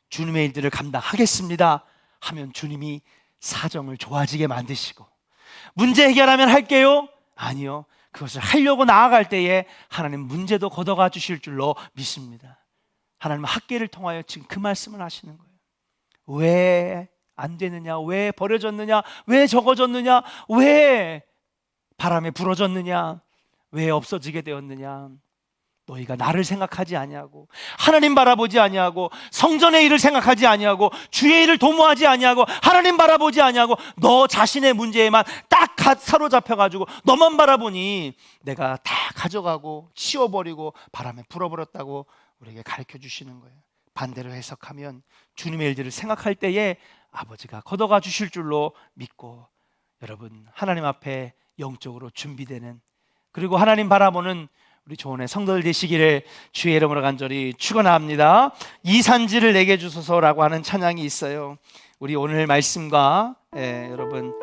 A: 주님의 일들을 감당하겠습니다 하면 주님이 사정을 좋아지게 만드시고, 문제 해결하면 할게요, 아니요, 그것을 하려고 나아갈 때에 하나님 문제도 걷어가 주실 줄로 믿습니다. 하나님은 학계를 통하여 지금 그 말씀을 하시는 거예요. 왜 안 되느냐, 왜 버려졌느냐, 왜 적어졌느냐, 왜 바람에 불어졌느냐, 왜 없어지게 되었느냐. 너희가 나를 생각하지 아니하고 하나님 바라보지 아니하고 성전의 일을 생각하지 아니하고 주의 일을 도모하지 아니하고 하나님 바라보지 아니하고 너 자신의 문제에만 딱 사로잡혀가지고 너만 바라보니 내가 다 가져가고 치워버리고 바람에 불어버렸다고 우리에게 가르쳐 주시는 거예요. 반대로 해석하면 주님의 일들을 생각할 때에 아버지가 걷어가 주실 줄로 믿고, 여러분 하나님 앞에 영적으로 준비되는, 그리고 하나님 바라보는 우리 조원의 성도들 되시기를 주의 이름으로 간절히 축원합니다. 이 산지를 내게 주소서라고 하는 찬양이 있어요. 우리 오늘 말씀과 여러분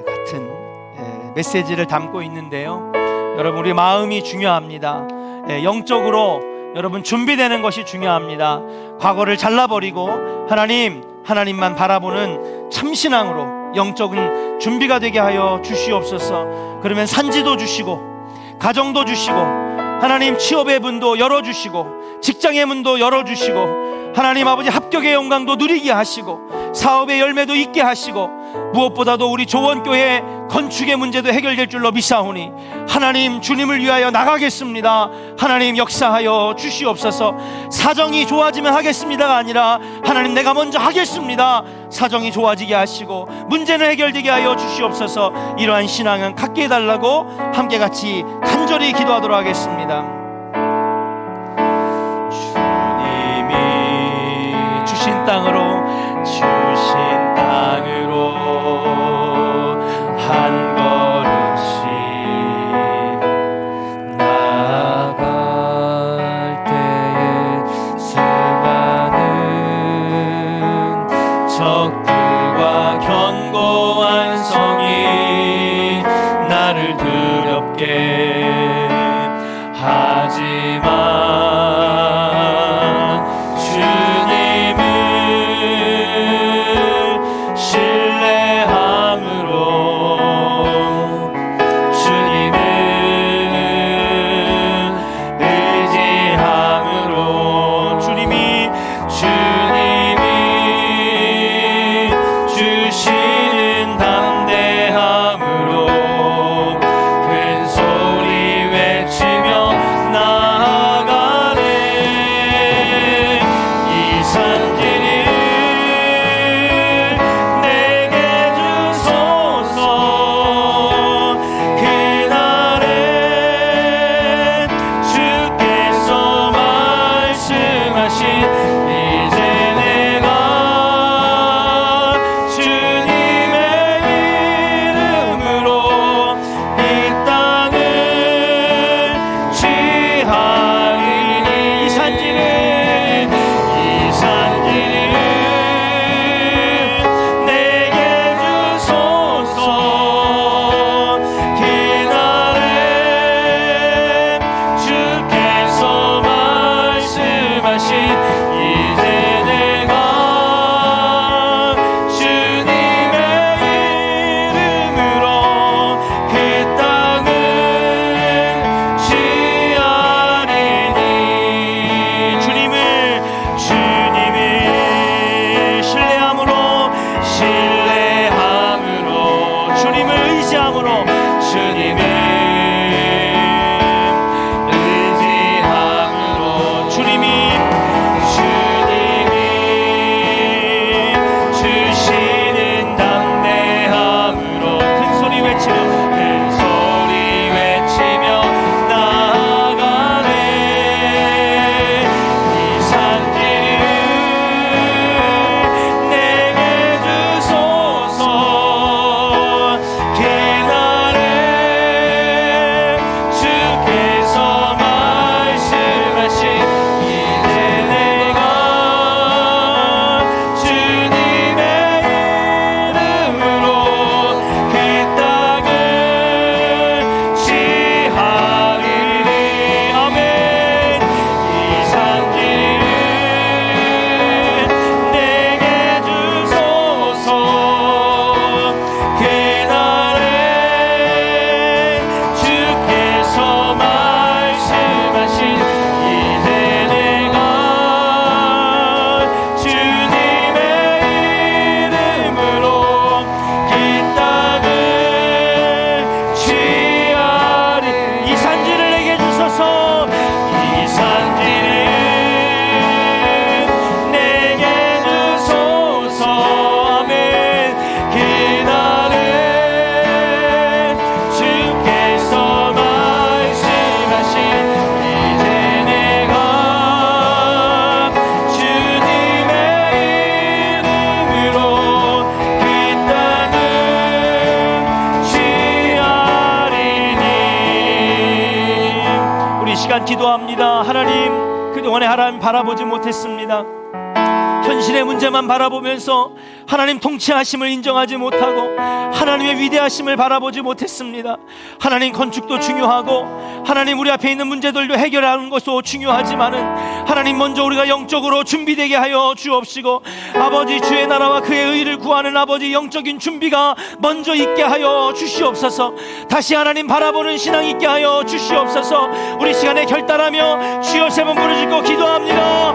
A: 같은 메시지를 담고 있는데요. 여러분 우리 마음이 중요합니다. 영적으로 여러분 준비되는 것이 중요합니다. 과거를 잘라버리고 하나님만 바라보는 참신앙으로 영적인 준비가 되게 하여 주시옵소서. 그러면 산지도 주시고 가정도 주시고 하나님 취업의 문도 열어주시고 직장의 문도 열어주시고 하나님 아버지 합격의 영광도 누리게 하시고 사업의 열매도 있게 하시고 무엇보다도 우리 조원교회 건축의 문제도 해결될 줄로 믿사오니 하나님 주님을 위하여 나가겠습니다. 하나님 역사하여 주시옵소서. 사정이 좋아지면 하겠습니다가 아니라 하나님 내가 먼저 하겠습니다. 사정이 좋아지게 하시고 문제는 해결되게 하여 주시옵소서. 이러한 신앙은 갖게 해달라고 함께 같이 간절히 기도하도록 하겠습니다. 주님이 주신 땅으로 한 걸음씩 나아갈 때에 수많은 적들과 견고한 성이 나를 두렵게 하지만 기도합니다. 하나님, 그동안에 하나님 바라보지 못했습니다. 현실의 문제만 바라보면서 하나님 통치하심을 인정하지 못하고 하나님의 위대하심을 바라보지 못했습니다. 하나님, 건축도 중요하고 하나님 우리 앞에 있는 문제들도 해결하는 것도 중요하지만은 하나님, 먼저 우리가 영적으로 준비되게 하여 주옵시고, 아버지, 주의 나라와 그의 의를 구하는 아버지 영적인 준비가 먼저 있게 하여 주시옵소서. 다시 하나님 바라보는 신앙 있게 하여 주시옵소서. 우리 시간에 결단하며 주여 세 번 부르짖고 기도합니다.